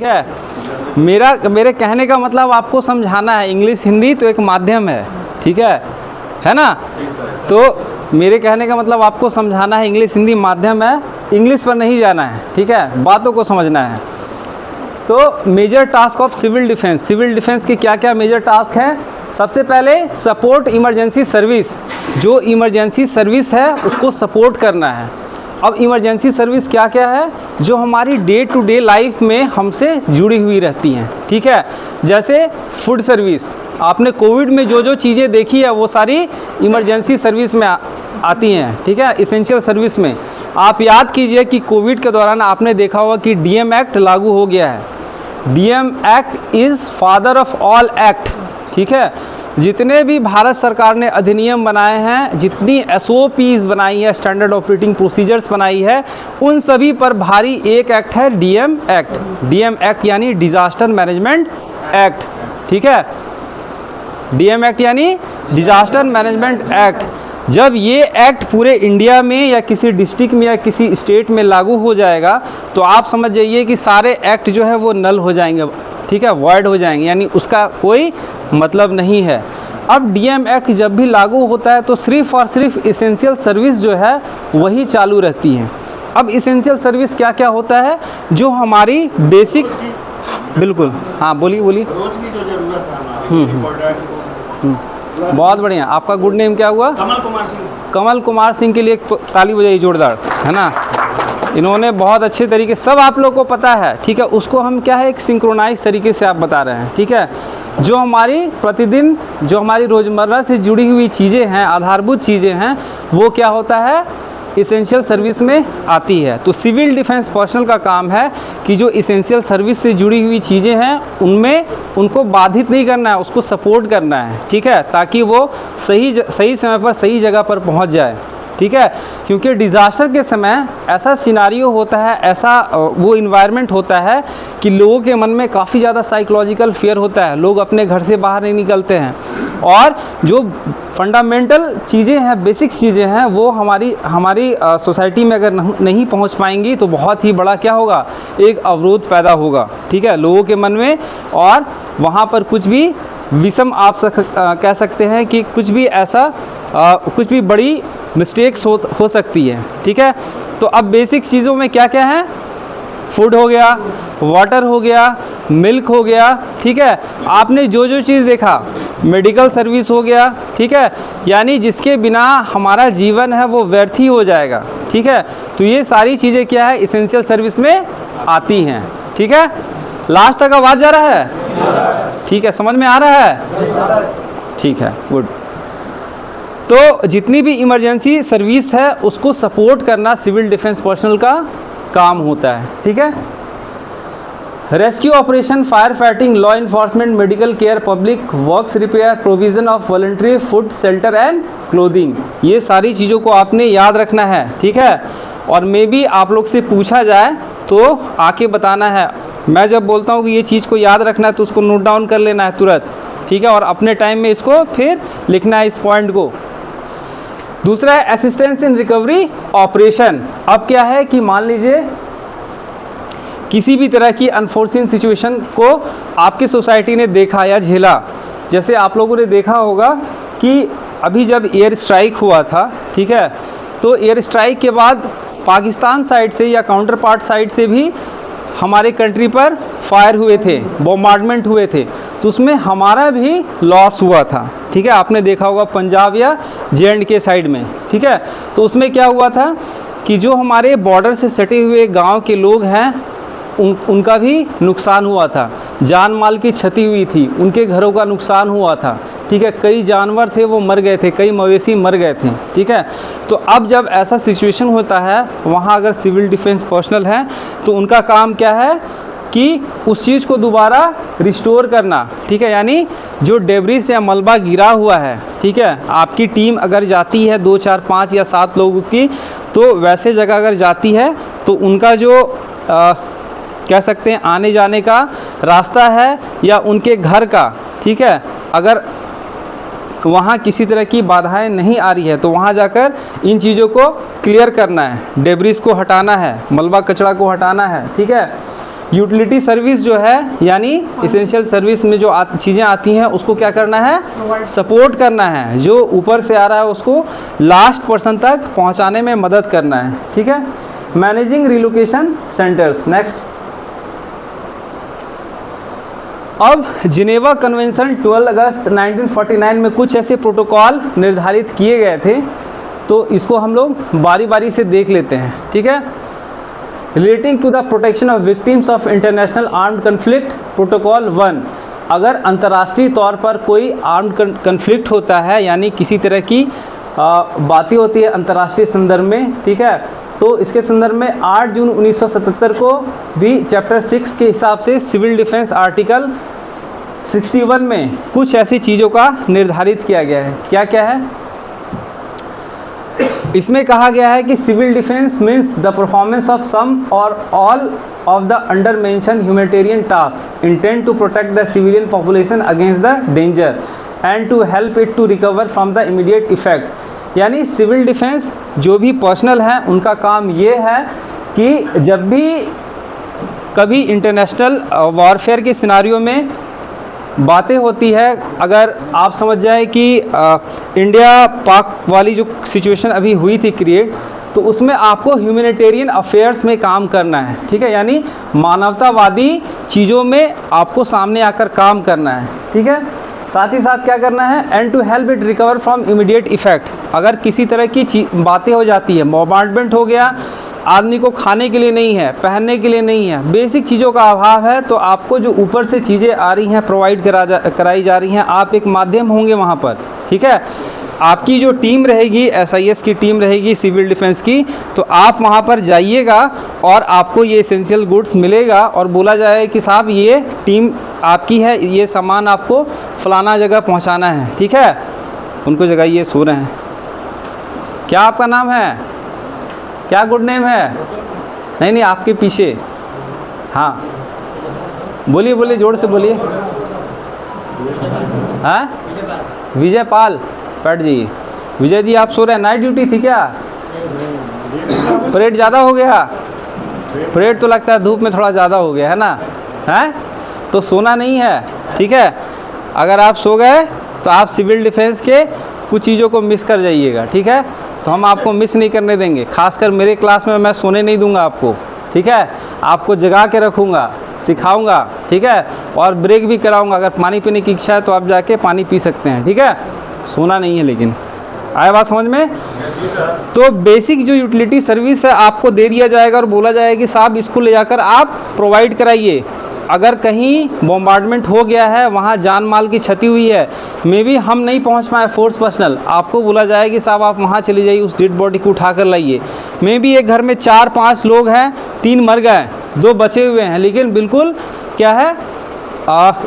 है। मेरे कहने का मतलब आपको समझाना है, इंग्लिश हिंदी तो एक माध्यम है, ठीक है ना। तो मेरे कहने का मतलब आपको समझाना है, इंग्लिश हिंदी माध्यम है, इंग्लिश पर नहीं जाना है, ठीक है, बातों को समझना है। तो major task of civil defence, civil defence के क्या क्या मेजर टास्क हैं। सबसे पहले सपोर्ट इमरजेंसी सर्विस, जो इमरजेंसी सर्विस है उसको सपोर्ट करना है। अब इमरजेंसी सर्विस क्या क्या है, जो हमारी डे टू डे लाइफ में हमसे जुड़ी हुई रहती हैं, ठीक है। जैसे फूड सर्विस, आपने कोविड में जो जो चीज़ें देखी है वो सारी इमरजेंसी सर्विस में आती हैं, ठीक है, इसेंशियल सर्विस में। आप याद कीजिए कि कोविड के दौरान आपने देखा होगा कि डीएम एक्ट लागू हो गया है। DM act is father of all act, ठीक है। जितने भी भारत सरकार ने अधिनियम बनाए हैं, जितनी SOPs बनाई है, स्टैंडर्ड ऑपरेटिंग प्रोसीजर्स बनाई है, उन सभी पर भारी एक एक्ट है डीएम एक्ट। डीएम एक्ट यानी डिज़ास्टर मैनेजमेंट एक्ट, ठीक है। डीएम एक्ट यानी डिज़ास्टर मैनेजमेंट एक्ट। जब ये एक्ट पूरे इंडिया में या किसी डिस्ट्रिक्ट में या किसी स्टेट में लागू हो जाएगा तो आप समझ जाइए कि सारे एक्ट जो है वो नल हो जाएंगे, ठीक है, वॉइड हो जाएंगे, यानी उसका कोई मतलब नहीं है। अब डीएम एक्ट जब भी लागू होता है तो सिर्फ़ और सिर्फ इसेंशियल सर्विस जो है वही चालू रहती है। अब इसेंशियल सर्विस क्या क्या होता है, जो हमारी बेसिक, बिल्कुल, हाँ बोलिए बोलिए। रोज की जो जरूरत है, बहुत बढ़िया। आपका गुड नेम क्या हुआ? कमल कुमार सिंह। कमल कुमार सिंह के लिए एक ताली बजाइए जोरदार, है ना। इन्होंने बहुत अच्छे तरीके, सब आप लोग को पता है, ठीक है, उसको हम क्या है एक सिंक्रोनाइज तरीके से आप बता रहे हैं, ठीक है। जो हमारी प्रतिदिन, जो हमारी रोज़मर्रा से जुड़ी हुई चीज़ें हैं, आधारभूत चीज़ें हैं, वो क्या होता है इसेंशियल सर्विस में आती है। तो सिविल डिफेंस पर्सनल का काम है कि जो इसेंशियल सर्विस से जुड़ी हुई चीज़ें हैं उनमें उनको बाधित नहीं करना है, उसको सपोर्ट करना है, ठीक है, ताकि वो सही समय पर सही जगह पर पहुंच जाए, ठीक है। क्योंकि डिज़ास्टर के समय ऐसा सिनारियो होता है, ऐसा वो इन्वायरमेंट होता है कि लोगों के मन में काफ़ी ज़्यादा साइकोलॉजिकल फियर होता है, लोग अपने घर से बाहर नहीं निकलते हैं, और जो फंडामेंटल चीज़ें हैं, बेसिक चीज़ें हैं, वो हमारी सोसाइटी में अगर नहीं पहुंच पाएंगी तो बहुत ही बड़ा क्या होगा, एक अवरोध पैदा होगा, ठीक है, लोगों के मन में। और वहाँ पर कुछ भी विषम आप कह सकते हैं कि कुछ भी ऐसा कुछ भी बड़ी मिस्टेक्स हो सकती है, ठीक है। तो अब बेसिक चीज़ों में क्या क्या है, फूड हो गया, वाटर हो गया, मिल्क हो गया, ठीक है। आपने जो जो चीज़ देखा, मेडिकल सर्विस हो गया, ठीक है, यानी जिसके बिना हमारा जीवन है वो व्यर्थ ही हो जाएगा, ठीक है। तो ये सारी चीज़ें क्या है इसेंशियल सर्विस में आती हैं, ठीक है। लास्ट तक आवाज़ जा रहा है, ठीक है, समझ में आ रहा है, ठीक है, गुड। तो जितनी भी इमरजेंसी सर्विस है उसको सपोर्ट करना सिविल डिफेंस पर्सनल का काम होता है, ठीक है। Rescue operation, fire fighting, law enforcement, medical care, public works repair, provision of voluntary food, shelter and clothing, ये सारी चीज़ों को आपने याद रखना है, ठीक है। और मे भी आप लोग से पूछा जाए तो आके बताना है। मैं जब बोलता हूँ कि ये चीज़ को याद रखना है तो उसको नोट डाउन कर लेना है तुरंत, ठीक है, और अपने टाइम में इसको फिर लिखना है इस पॉइंट को। दूसरा है असिस्टेंस इन रिकवरी ऑपरेशन। अब क्या है कि मान लीजिए किसी भी तरह की अनफोर्सिन सिचुएशन को आपकी सोसाइटी ने देखा या झेला। जैसे आप लोगों ने देखा होगा कि अभी जब एयर स्ट्राइक हुआ था, ठीक है, तो एयर स्ट्राइक के बाद पाकिस्तान साइड से या काउंटर पार्ट साइड से भी हमारे कंट्री पर फायर हुए थे, बॉम्बार्डमेंट हुए थे, तो उसमें हमारा भी लॉस हुआ था, ठीक है। आपने देखा होगा पंजाब या J&K साइड में, ठीक है। तो उसमें क्या हुआ था कि जो हमारे बॉर्डर से सटे हुए गांव के लोग हैं उनका भी नुकसान हुआ था, जान माल की क्षति हुई थी, उनके घरों का नुकसान हुआ था, ठीक है। कई जानवर थे वो मर गए थे, कई मवेशी मर गए थे, ठीक है। तो अब जब ऐसा सिचुएशन होता है वहाँ अगर सिविल डिफेंस पर्सनल है तो उनका काम क्या है कि उस चीज़ को दोबारा रिस्टोर करना, ठीक है, यानी जो डेब्रिस या मलबा गिरा हुआ है, ठीक है, आपकी टीम अगर जाती है 2, 4, 5 या 7 लोगों की, तो वैसे जगह अगर जाती है तो उनका जो कह सकते हैं आने जाने का रास्ता है या उनके घर का, ठीक है, अगर वहाँ किसी तरह की बाधाएं नहीं आ रही है तो वहाँ जाकर इन चीज़ों को क्लियर करना है, डेब्रिस को हटाना है, मलबा कचरा को हटाना है, ठीक है। यूटिलिटी सर्विस जो है यानी इसेंशियल सर्विस में जो चीज़ें आती हैं उसको क्या करना है, सपोर्ट करना है। जो ऊपर से आ रहा है उसको लास्ट पर्सन तक पहुंचाने में मदद करना है, ठीक है। Managing relocation centres. नेक्स्ट, अब जिनेवा कन्वेंशन 12 अगस्त 1949 में कुछ ऐसे प्रोटोकॉल निर्धारित किए गए थे, तो इसको हम लोग बारी बारी से देख लेते हैं, ठीक है। Relating to the protection of victims of international armed conflict protocol 1, अगर अंतर्राष्ट्रीय तौर पर कोई आर्म्ड कन्फ्लिक्ट होता है यानी किसी तरह की बातें होती है अंतर्राष्ट्रीय संदर्भ में, ठीक है, तो इसके संदर्भ में 8 जून 1977 को भी चैप्टर 6 के हिसाब से सिविल डिफेंस आर्टिकल 61 में कुछ ऐसी चीज़ों का निर्धारित किया गया है। क्या क्या है इसमें कहा गया है कि civil defence means the performance of some or all of the under mention humanitarian task intend to protect the civilian population against the danger and to help it to recover from the immediate effect. यानी civil defence जो भी personal हैं उनका काम ये है कि जब भी कभी इंटरनेशनल वॉरफेयर के सिनारियो में बातें होती है, अगर आप समझ जाए कि इंडिया पाक वाली जो सिचुएशन अभी हुई थी क्रिएट, तो उसमें आपको ह्यूमैनिटेरियन अफेयर्स में काम करना है, ठीक है, यानी मानवतावादी चीज़ों में आपको सामने आकर काम करना है, ठीक है। साथ ही साथ क्या करना है, and to help it recover from immediate effect. अगर किसी तरह की बातें हो जाती है, बॉम्बार्डमेंट हो गया, आदमी को खाने के लिए नहीं है, पहनने के लिए नहीं है, बेसिक चीज़ों का अभाव है, तो आपको जो ऊपर से चीज़ें आ रही हैं प्रोवाइड कराई जा रही हैं, आप एक माध्यम होंगे वहाँ पर, ठीक है। आपकी जो टीम रहेगी, SIS की टीम रहेगी सिविल डिफेंस की, तो आप वहाँ पर जाइएगा और आपको ये एसेंशियल गुड्स मिलेगा और बोला जाए कि साहब ये टीम आपकी है, ये सामान आपको फलाना जगह पहुँचाना है, ठीक है। उनको जगाइए, सो रहे हैं। क्या आपका नाम है, क्या गुड नेम है? नहीं आपके पीछे, हाँ बोलिए बोलिए, जोर से बोलिए। हाँ, विजय पाल, बैठ जाइए। विजय जी आप सो रहे हैं, नाइट ड्यूटी थी क्या? परेड ज़्यादा हो गया? परेड तो लगता है धूप में थोड़ा ज़्यादा हो गया है ना, हैं? तो सोना नहीं है, ठीक है। अगर आप सो गए तो आप सिविल डिफेंस के कुछ चीज़ों को मिस कर जाइएगा, ठीक है। तो हम आपको मिस नहीं करने देंगे, खासकर मेरे क्लास में मैं सोने नहीं दूंगा आपको, ठीक है। आपको जगा के रखूँगा, सिखाऊंगा, ठीक है, और ब्रेक भी कराऊंगा। अगर पानी पीने की इच्छा है तो आप जाके पानी पी सकते हैं, ठीक है। सोना नहीं है। लेकिन आया बात समझ में? तो बेसिक जो यूटिलिटी सर्विस है आपको दे दिया जाएगा और बोला जाएगा कि साहब इसको ले जाकर आप प्रोवाइड कराइए। अगर कहीं बॉम्बार्डमेंट हो गया है, वहाँ जान माल की क्षति हुई है, मे बी हम नहीं पहुँच पाए फोर्स पर्सनल, आपको बोला जाए कि साहब आप वहाँ चले जाइए, उस डेड बॉडी को उठा कर लाइए। मे बी एक घर में 4-5 लोग हैं, 3 मर गए, 2 बचे हुए हैं, लेकिन बिल्कुल क्या है,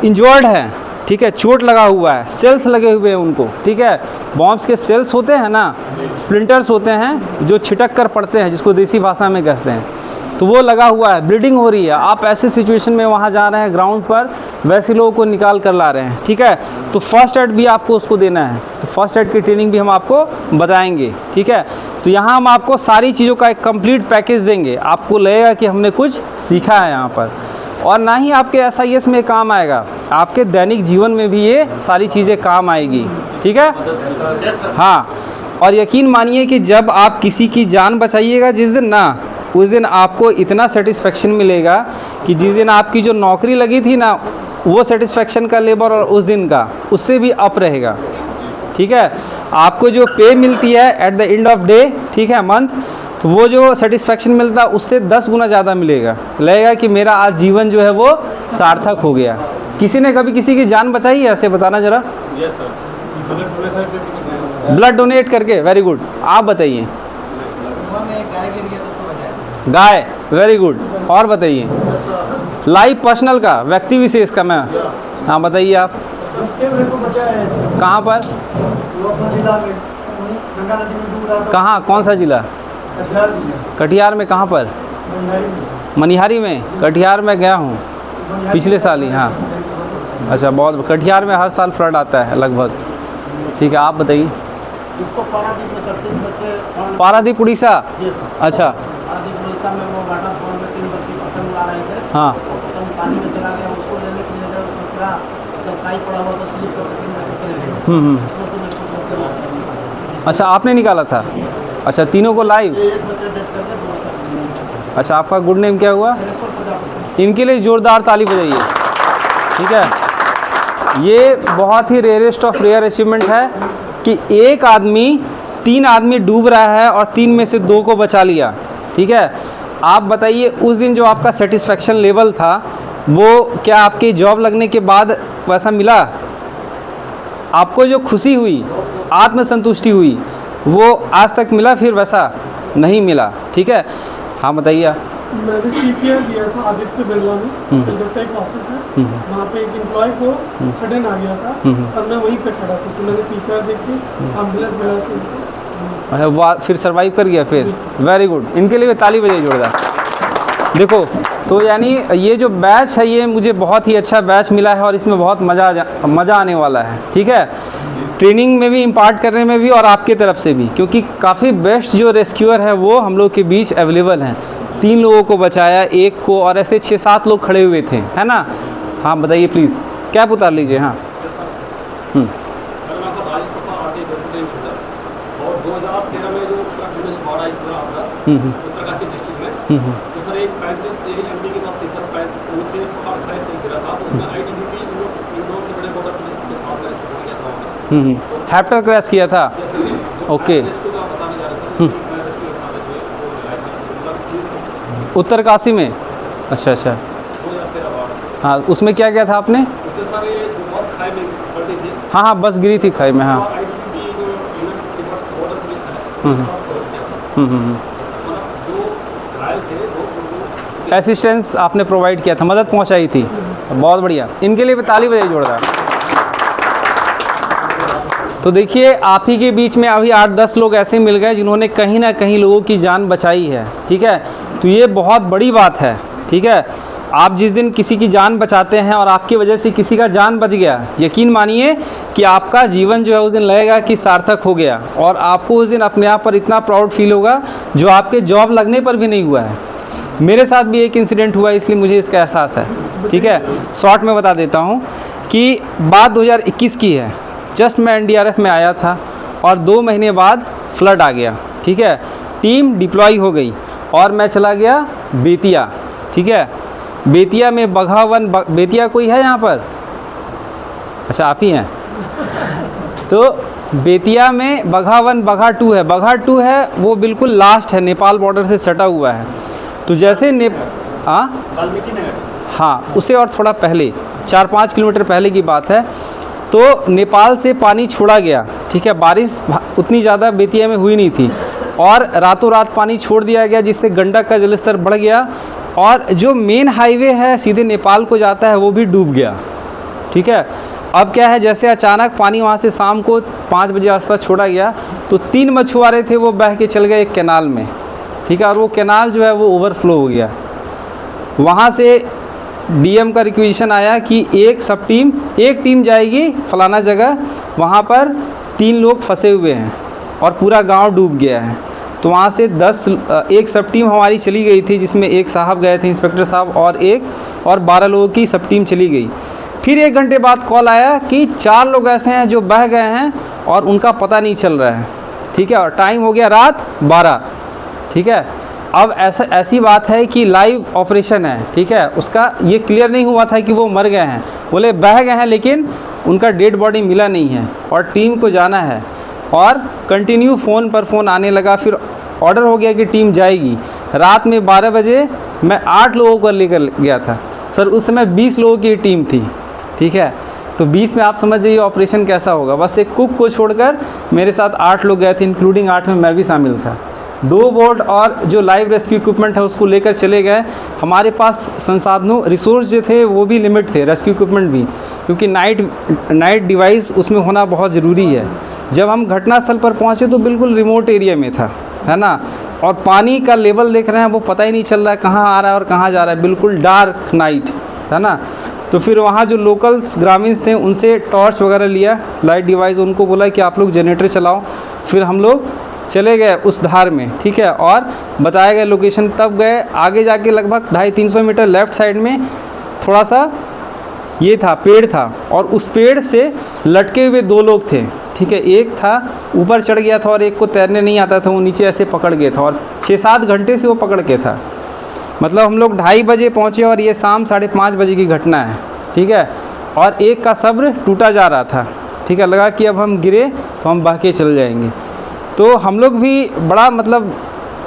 इंजर्ड है, ठीक है, चोट लगा हुआ है, सेल्स लगे हुए हैं उनको, ठीक है। बॉम्ब्स के सेल्स होते हैं ना, स्प्लिंटर्स होते हैं जो छिटक कर पड़ते हैं, जिसको देसी भाषा में कहते हैं, तो वो लगा हुआ है, ब्लीडिंग हो रही है। आप ऐसे सिचुएशन में वहाँ जा रहे हैं ग्राउंड पर, वैसे लोगों को निकाल कर ला रहे हैं, ठीक है। तो फर्स्ट एड भी आपको उसको देना है, तो फर्स्ट एड की ट्रेनिंग भी हम आपको बताएंगे, ठीक है। तो यहाँ हम आपको सारी चीज़ों का एक कंप्लीट पैकेज देंगे, आपको लगेगा कि हमने कुछ सीखा है यहाँ पर। और ना ही आपके SIS में काम आएगा, आपके दैनिक जीवन में भी ये सारी चीज़ें काम आएगी, ठीक है। हाँ, और यकीन मानिए कि जब आप किसी की जान बचाइएगा जिस दिन ना, उस दिन आपको इतना सेटिस्फेक्शन मिलेगा कि जिस दिन आपकी जो नौकरी लगी थी ना, वो सेटिस्फेक्शन का लेवल और उस दिन का उससे भी अप रहेगा, ठीक है। आपको जो पे मिलती है at the end of day, ठीक है, मंथ, तो वो जो सेटिस्फेक्शन मिलता है उससे 10 गुना ज़्यादा मिलेगा। लगेगा कि मेरा आज जीवन जो है वो सार्थक हो गया। किसी ने कभी किसी की जान बचाई है? ऐसे बताना ज़रा। ब्लड डोनेट करके, वेरी गुड। आप बताइए। गाय, वेरी गुड। और बताइए। लाइफ पर्सनल का, व्यक्ति विशेष का, मैं, हाँ बताइए आप। कहाँ पर? कहाँ, कौन सा जिला? कटिहार में। कहाँ पर? मनिहारी में। कटिहार में गया हूँ पिछले साल ही। हाँ, अच्छा, बहुत। कटिहार में हर साल फ्लड आता है लगभग, ठीक है। आप बताइए। पारादीप उड़ीसा, अच्छा। हाँ, पानी में चला गया, उसको लेने के लिए जब उसमें पूरा मतलब काई पड़ा हुआ था, स्लिप करके 3 बजे चले गए। उसमें से मेरे को बहुत देर लगा। अच्छा, आपने निकाला था? अच्छा, तीनों को लाइव? ये एक बच्चा डेथ कर गया, 2 बच्चा। अच्छा, आपका गुड नेम क्या हुआ? सुरेश्वर प्रजापति। इनके लिए ज़ोरदार ताली बजाइए। ठीक है, ये बहुत ही रेयरेस्ट ऑफ रेयर अचीवमेंट है कि एक आदमी 3 आदमी डूब रहा है और 3 में से 2 को बचा लिया। ठीक है, आप बताइए उस दिन जो आपका सेटिस्फेक्शन लेवल था वो क्या आपके जॉब लगने के बाद वैसा मिला? आपको जो खुशी हुई, आत्मसंतुष्टि हुई, वो आज तक मिला? फिर वैसा नहीं मिला। ठीक है, हाँ बताइए। मैंने CPR दिया था आदित्य बिरला में, कलकत्ता एक ऑफिस है, वहाँ पे एक एम्प्लॉय को सडन आ गया था और मैं वहीं पे खड़ा था, तो मैंने CPR देख के एम्बुलेंस बुला के अच्छा, वाह, फिर सर्वाइव कर गया फिर। वेरी गुड, इनके लिए ताली बजाइए जोरदार। देखो, तो यानी ये जो बैच है ये मुझे बहुत ही अच्छा बैच मिला है और इसमें बहुत मज़ा आने वाला है। ठीक है, ट्रेनिंग में भी, इम्पार्ट करने में भी और आपके तरफ से भी, क्योंकि काफ़ी बेस्ट जो रेस्क्यूअर है वो हम लोग के बीच अवेलेबल हैं। 3 लोगों को बचाया, 1 को, और ऐसे 6-7 लोग खड़े हुए थे, है ना? हाँ बताइए प्लीज़, कैप उतार लीजिए। हाँ, और 2013 में जो बाढ़ आई थी आपका उत्तरकाशी डिस्ट्रिक्ट में, तो सर एक 35 एमडी के पास थी सर, ऊंचे पहाड़ खड़े से गिरा था, तो उसमें आईटीबीपी इन लोग के बड़े बॉर्डर पुलिस के साथ में सपोर्ट किया था उन्होंने। हैप्टर क्रैश किया था। ओके, रेस्क्यू का बताने जा रहे सर, मैं रेस्क्यू के साथ जो वो लाया था मतलब पुलिस उत्तरकाशी में। अच्छा अच्छा, 2013 बाढ़। हाँ, उसमें क्या किया था आपने? उसमें सर ये बस खाई में पलटी थी। हाँ हाँ, बस गिरी थी खाई में। हाँ, आईटीबीपी जो बॉर्डर पुलिस है उसके साथ सपोर्ट किया था। मतलब जो घायल थे वो असिस्टेंस आपने प्रोवाइड किया था, मदद पहुंचाई थी। बहुत बढ़िया, इनके लिए भी ताली बजाइए जोरदार। तो देखिए, आप ही के बीच में अभी 8-10 लोग ऐसे मिल गए जिन्होंने कहीं ना कहीं लोगों की जान बचाई है। ठीक है, तो ये बहुत बड़ी बात है। ठीक है, आप जिस दिन किसी की जान बचाते हैं और आपकी वजह से किसी का जान बच गया, यकीन मानिए कि आपका जीवन जो है उस दिन लगेगा कि सार्थक हो गया, और आपको उस दिन अपने आप पर इतना प्राउड फील होगा जो आपके जॉब लगने पर भी नहीं हुआ है। मेरे साथ भी एक इंसिडेंट हुआ, इसलिए मुझे इसका एहसास है। ठीक है, शॉर्ट में बता देता हूँ कि बात 2021 की है। जस्ट मैं NDRF में आया था और 2 महीने बाद फ्लड आ गया। ठीक है, टीम डिप्लॉय हो गई और मैं चला गया बेतिया। ठीक है, बेतिया में बघावन, बेतिया कोई है यहाँ पर? अच्छा, आप ही हैं। तो बेतिया में बघावन, बघा 2 है। बघा 2 है वो बिल्कुल लास्ट है, नेपाल बॉर्डर से सटा हुआ है। तो जैसे वाल्मीकि नगर, हाँ, उसे और थोड़ा पहले, 4-5 किलोमीटर पहले की बात है। तो नेपाल से पानी छोड़ा गया। ठीक है, बारिश उतनी ज़्यादा बेतिया में हुई नहीं थी और रातों रात पानी छोड़ दिया गया, जिससे गंडक का जलस्तर बढ़ गया और जो मेन हाईवे है सीधे नेपाल को जाता है वो भी डूब गया। ठीक है, अब क्या है, जैसे अचानक पानी वहाँ से शाम को 5 बजे आसपास छोड़ा गया तो 3 मछुआरे थे, वो बह के चल गए एक कैनाल में। ठीक है, और वो कैनाल जो है वो ओवरफ्लो हो गया। वहाँ से DM का रिक्वेजिशन आया कि एक टीम जाएगी फलाना जगह, वहाँ पर 3 लोग फंसे हुए हैं और पूरा गांव डूब गया है। तो वहाँ से एक सब टीम हमारी चली गई थी, जिसमें एक साहब गए थे, इंस्पेक्टर साहब, और 12 लोगों की सब टीम चली गई। फिर 1 घंटे बाद कॉल आया कि 4 लोग ऐसे हैं जो बह गए हैं और उनका पता नहीं चल रहा है। ठीक है, और टाइम हो गया रात 12। ठीक है, अब ऐसी बात है कि लाइव ऑपरेशन है। ठीक है, उसका ये क्लियर नहीं हुआ था कि वो मर गए हैं, बोले बह गए हैं लेकिन उनका डेड बॉडी मिला नहीं है और टीम को जाना है। और कंटिन्यू फ़ोन पर फ़ोन आने लगा। फिर ऑर्डर हो गया कि टीम जाएगी। रात में 12 बजे मैं 8 लोगों को लेकर गया था सर। उस समय 20 लोगों की टीम थी। ठीक है, तो 20 में आप समझ जाइए ऑपरेशन कैसा होगा। बस एक कुक को छोड़कर मेरे साथ 8 लोग गए थे, इंक्लूडिंग 8 में मैं भी शामिल था। 2 बोट और जो लाइव रेस्क्यू इक्विपमेंट है उसको लेकर चले गए। हमारे पास संसाधनों, रिसोर्स जो थे वो भी लिमिट थे, रेस्क्यू इक्विपमेंट भी, क्योंकि नाइट डिवाइस उसमें होना बहुत ज़रूरी है। जब हम घटनास्थल पर पहुँचे तो बिल्कुल रिमोट एरिया में था, है ना, और पानी का लेवल देख रहे हैं वो पता ही नहीं चल रहा है कहाँ आ रहा है और कहाँ जा रहा है, बिल्कुल डार्क नाइट, है ना। तो फिर वहाँ जो लोकल्स ग्रामीण थे उनसे टॉर्च वगैरह लिया, लाइट डिवाइस, उनको बोला कि आप लोग जनरेटर चलाओ। फिर हम लोग चले गए उस धार में। ठीक है, और बताया गया लोकेशन, तब गए। आगे जाके लगभग 250-300 मीटर लेफ़्ट साइड में थोड़ा सा ये था, पेड़ था, और उस पेड़ से लटके हुए 2 लोग थे, ठीक है। एक था ऊपर चढ़ गया था और एक को तैरने नहीं आता था, वो नीचे ऐसे पकड़ गया था और 6-7 घंटे से वो पकड़ के था। मतलब हम लोग 2:30 बजे पहुँचे और ये शाम 5:30 बजे की घटना है, ठीक है। और एक का सब्र टूटा जा रहा था, ठीक है। लगा कि अब हम गिरे तो हम बह के चल जाएंगे। तो हम लोग भी बड़ा मतलब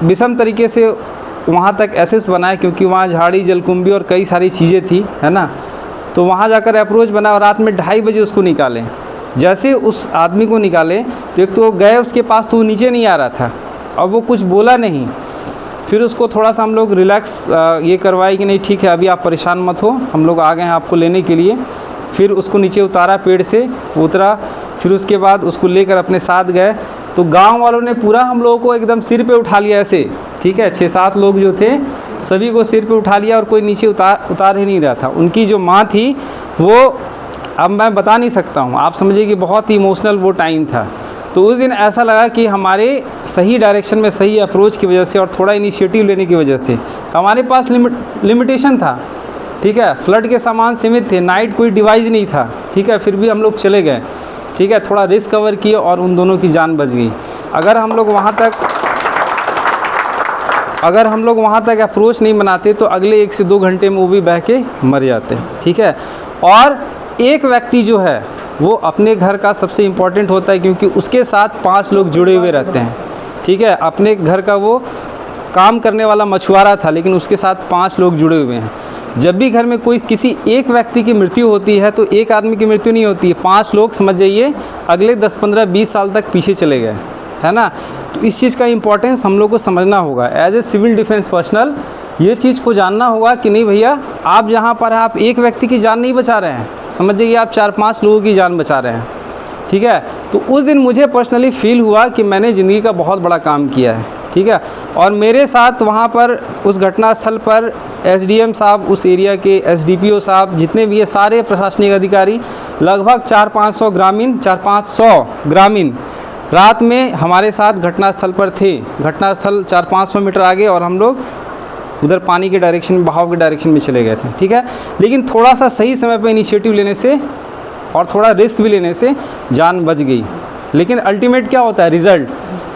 विषम तरीके से वहाँ तक एसेस बनाए, क्योंकि वहाँ झाड़ी, जलकुंभी और कई सारी चीज़ें थी, है ना। तो वहाँ जाकर अप्रोच बना और रात में 2:30 बजे उसको निकालें। जैसे उस आदमी को निकाले तो एक तो गए उसके पास, तो वो नीचे नहीं आ रहा था और वो कुछ बोला नहीं। फिर उसको थोड़ा सा हम लोग रिलैक्स ये करवाए कि नहीं ठीक है, अभी आप परेशान मत हो, हम लोग आ गए हैं आपको लेने के लिए। फिर उसको नीचे उतारा, पेड़ से उतरा। फिर उसके बाद उसको लेकर अपने साथ गए। तो गांव वालों ने पूरा हम लोगों को एकदम सिर पे उठा लिया ऐसे, ठीक है। 6-7 लोग जो थे सभी को सिर पे उठा लिया और कोई नीचे उतार ही नहीं रहा था। उनकी जो माँ थी वो, अब मैं बता नहीं सकता हूँ, आप समझिए कि बहुत ही इमोशनल वो टाइम था। तो उस दिन ऐसा लगा कि हमारे सही डायरेक्शन में सही अप्रोच की वजह से और थोड़ा इनिशिएटिव लेने की वजह से, हमारे पास लिमिटेशन था, ठीक है। फ्लड के सामान सीमित थे, नाइट कोई डिवाइस नहीं था, ठीक है। फिर भी हम लोग चले गए, ठीक है। थोड़ा रिस्क कवर किए और उन दोनों की जान बच गई। अगर हम लोग वहाँ तक अप्रोच नहीं बनाते तो अगले 1 से 2 घंटे में वो भी बह के मर जाते, ठीक है। और एक व्यक्ति जो है वो अपने घर का सबसे इम्पोर्टेंट होता है, क्योंकि उसके साथ 5 लोग जुड़े हुए रहते हैं, ठीक है। अपने घर का वो काम करने वाला मछुआरा था, लेकिन उसके साथ 5 लोग जुड़े हुए हैं। जब भी घर में कोई किसी एक व्यक्ति की मृत्यु होती है तो एक आदमी की मृत्यु नहीं होती है, 5 लोग समझ जाइए अगले 10, 15, 20 साल तक पीछे चले गए, है ना। तो इस चीज़ का इम्पोर्टेंस हम लोग को समझना होगा। As a civil defence personnel ये चीज़ को जानना होगा कि नहीं भैया, आप जहाँ पर आप एक व्यक्ति की जान नहीं बचा रहे हैं, समझ जाइए आप 4-5 लोगों की जान बचा रहे हैं, ठीक है। तो उस दिन मुझे पर्सनली फ़ील हुआ कि मैंने ज़िंदगी का बहुत बड़ा काम किया है, ठीक है। और मेरे साथ वहाँ पर उस घटनास्थल पर SDM साहब, उस एरिया के SDPO साहब, जितने भी है सारे प्रशासनिक अधिकारी, लगभग 400-500 ग्रामीण रात में हमारे साथ घटनास्थल पर थे। घटनास्थल 400-500 मीटर आगे और हम लोग उधर पानी के डायरेक्शन में, बहाव के डायरेक्शन में चले गए थे, ठीक है। लेकिन थोड़ा सा सही समय पर इनिशिएटिव लेने से और थोड़ा रिस्क भी लेने से जान बच गई। लेकिन अल्टीमेट क्या होता है, रिज़ल्ट।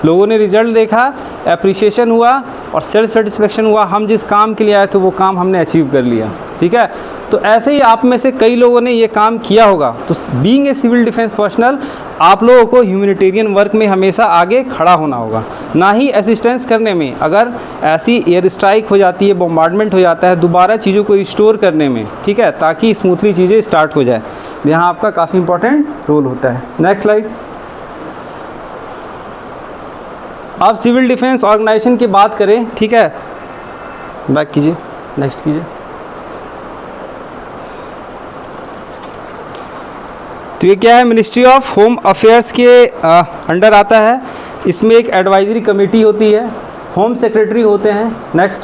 लोगों ने रिज़ल्ट देखा, एप्रिसिएशन हुआ और सेल्फ सेटिस्फेक्शन हुआ, हम जिस काम के लिए आए थे वो काम हमने अचीव कर लिया, ठीक है। तो ऐसे ही आप में से कई लोगों ने ये काम किया होगा। तो being a civil defence personnel, आप लोगों को ह्यूमैनिटेरियन वर्क में हमेशा आगे खड़ा होना होगा, ना ही असिस्टेंस करने में। अगर ऐसी एयर स्ट्राइक हो जाती है, बॉम्बार्डमेंट हो जाता है, दोबारा चीज़ों को रिस्टोर करने में, ठीक है, ताकि स्मूथली चीज़ें स्टार्ट हो जाए, यहाँ आपका काफ़ी इंपॉर्टेंट रोल होता है। Next slide. अब सिविल डिफेंस ऑर्गेनाइजेशन की बात करें, ठीक है, बैक कीजिए, नेक्स्ट कीजिए। तो ये क्या है, मिनिस्ट्री ऑफ होम अफेयर्स के अंडर आता है। इसमें एक एडवाइजरी कमेटी होती है, होम सेक्रेटरी होते हैं। नेक्स्ट,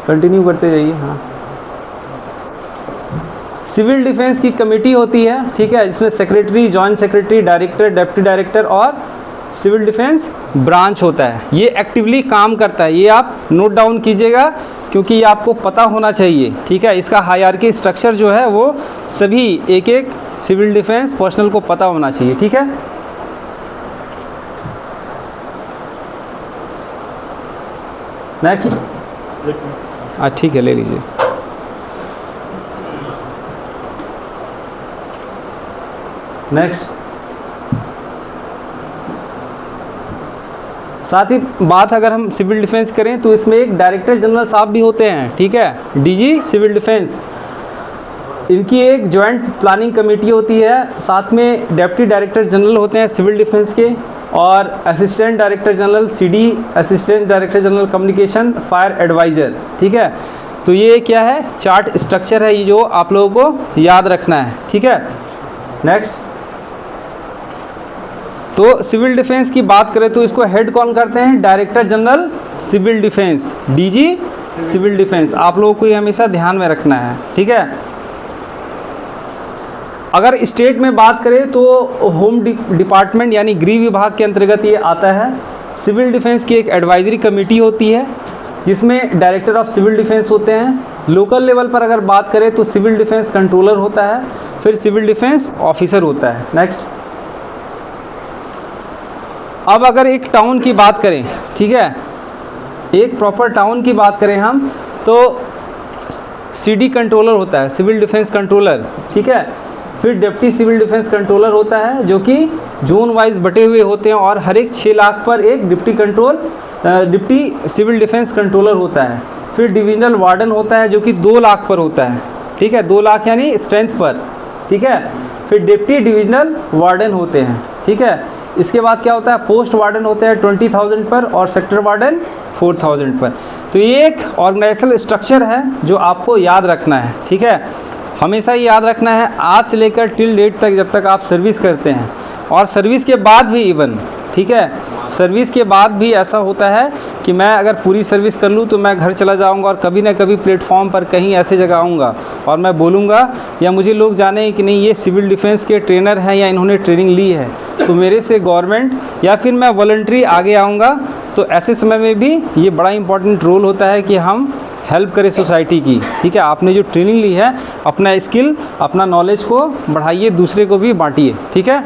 कंटिन्यू करते जाइए। हाँ, सिविल डिफेंस की कमेटी होती है, ठीक है, जिसमें secretary, joint secretary, director, deputy director और सिविल डिफेंस ब्रांच होता है। ये एक्टिवली काम करता है, ये आप नोट डाउन कीजिएगा क्योंकि ये आपको पता होना चाहिए, ठीक है। इसका हायरार्की स्ट्रक्चर जो है वो सभी एक सिविल डिफेंस पर्सनल को पता होना चाहिए, ठीक है। नेक्स्ट, हाँ ठीक है, ले लीजिए। नेक्स्ट, साथ ही बात अगर हम सिविल डिफेंस करें तो इसमें एक डायरेक्टर जनरल साहब भी होते हैं, ठीक है, डीजी सिविल डिफेंस। इनकी एक जॉइंट प्लानिंग कमेटी होती है, साथ में डिप्टी डायरेक्टर जनरल होते हैं सिविल डिफेंस के, और assistant director general CD, assistant director general communication, fire adviser, ठीक है। तो ये क्या है, चार्ट स्ट्रक्चर है, ये जो आप लोगों को याद रखना है, ठीक है। नेक्स्ट, तो सिविल डिफेंस की बात करें तो इसको हेड कौन करते हैं, director general civil defence, DG civil defence. आप लोगों को ये हमेशा ध्यान में रखना है, ठीक है। अगर स्टेट में बात करें तो होम डिपार्टमेंट यानी गृह विभाग के अंतर्गत ये आता है। सिविल डिफेंस की एक एडवाइजरी कमेटी होती है जिसमें डायरेक्टर ऑफ सिविल डिफेंस होते हैं, लोकल लेवल पर अगर बात करें तो सिविल डिफेंस कंट्रोलर होता है, फिर सिविल डिफेंस ऑफिसर होता है। नेक्स्ट, अब अगर एक टाउन की बात करें, ठीक है, एक प्रॉपर टाउन की बात करें हम, तो सीडी कंट्रोलर होता है, सिविल डिफेंस कंट्रोलर, ठीक है। फिर डिप्टी सिविल डिफेंस कंट्रोलर होता है जो कि जोन वाइज बटे हुए होते हैं, और हर एक 6 लाख पर एक डिप्टी सिविल डिफेंस कंट्रोलर होता है। फिर डिविजनल वार्डन होता है जो कि 2 लाख पर होता है, ठीक है, 2 लाख यानी स्ट्रेंथ पर, ठीक है। फिर डिप्टी डिविजनल वार्डन होते हैं, ठीक है। इसके बाद क्या होता है, पोस्ट वार्डन होते हैं 20,000 पर, और सेक्टर वार्डन 4,000 पर। तो ये एक ऑर्गेनाइजेशनल स्ट्रक्चर है जो आपको याद रखना है, ठीक है, हमेशा ही याद रखना है, आज से लेकर टिल डेट तक जब तक आप सर्विस करते हैं, और सर्विस के बाद भी इवन, ठीक है, सर्विस के बाद भी ऐसा होता है कि मैं अगर पूरी सर्विस कर लूँ तो मैं घर चला जाऊँगा और कभी ना कभी प्लेटफॉर्म पर कहीं ऐसे जगह आऊँगा और मैं बोलूँगा, या मुझे लोग जाने कि नहीं ये सिविल डिफेंस के ट्रेनर हैं या इन्होंने ट्रेनिंग ली है, तो मेरे से गवर्नमेंट या फिर मैं वॉलंटरी आगे आऊँगा। तो ऐसे समय में भी ये बड़ा इंपॉर्टेंट रोल होता है कि हम हेल्प करें सोसाइटी की, ठीक है। आपने जो ट्रेनिंग ली है, अपना स्किल, अपना नॉलेज को बढ़ाइए, दूसरे को भी बांटिए, ठीक है।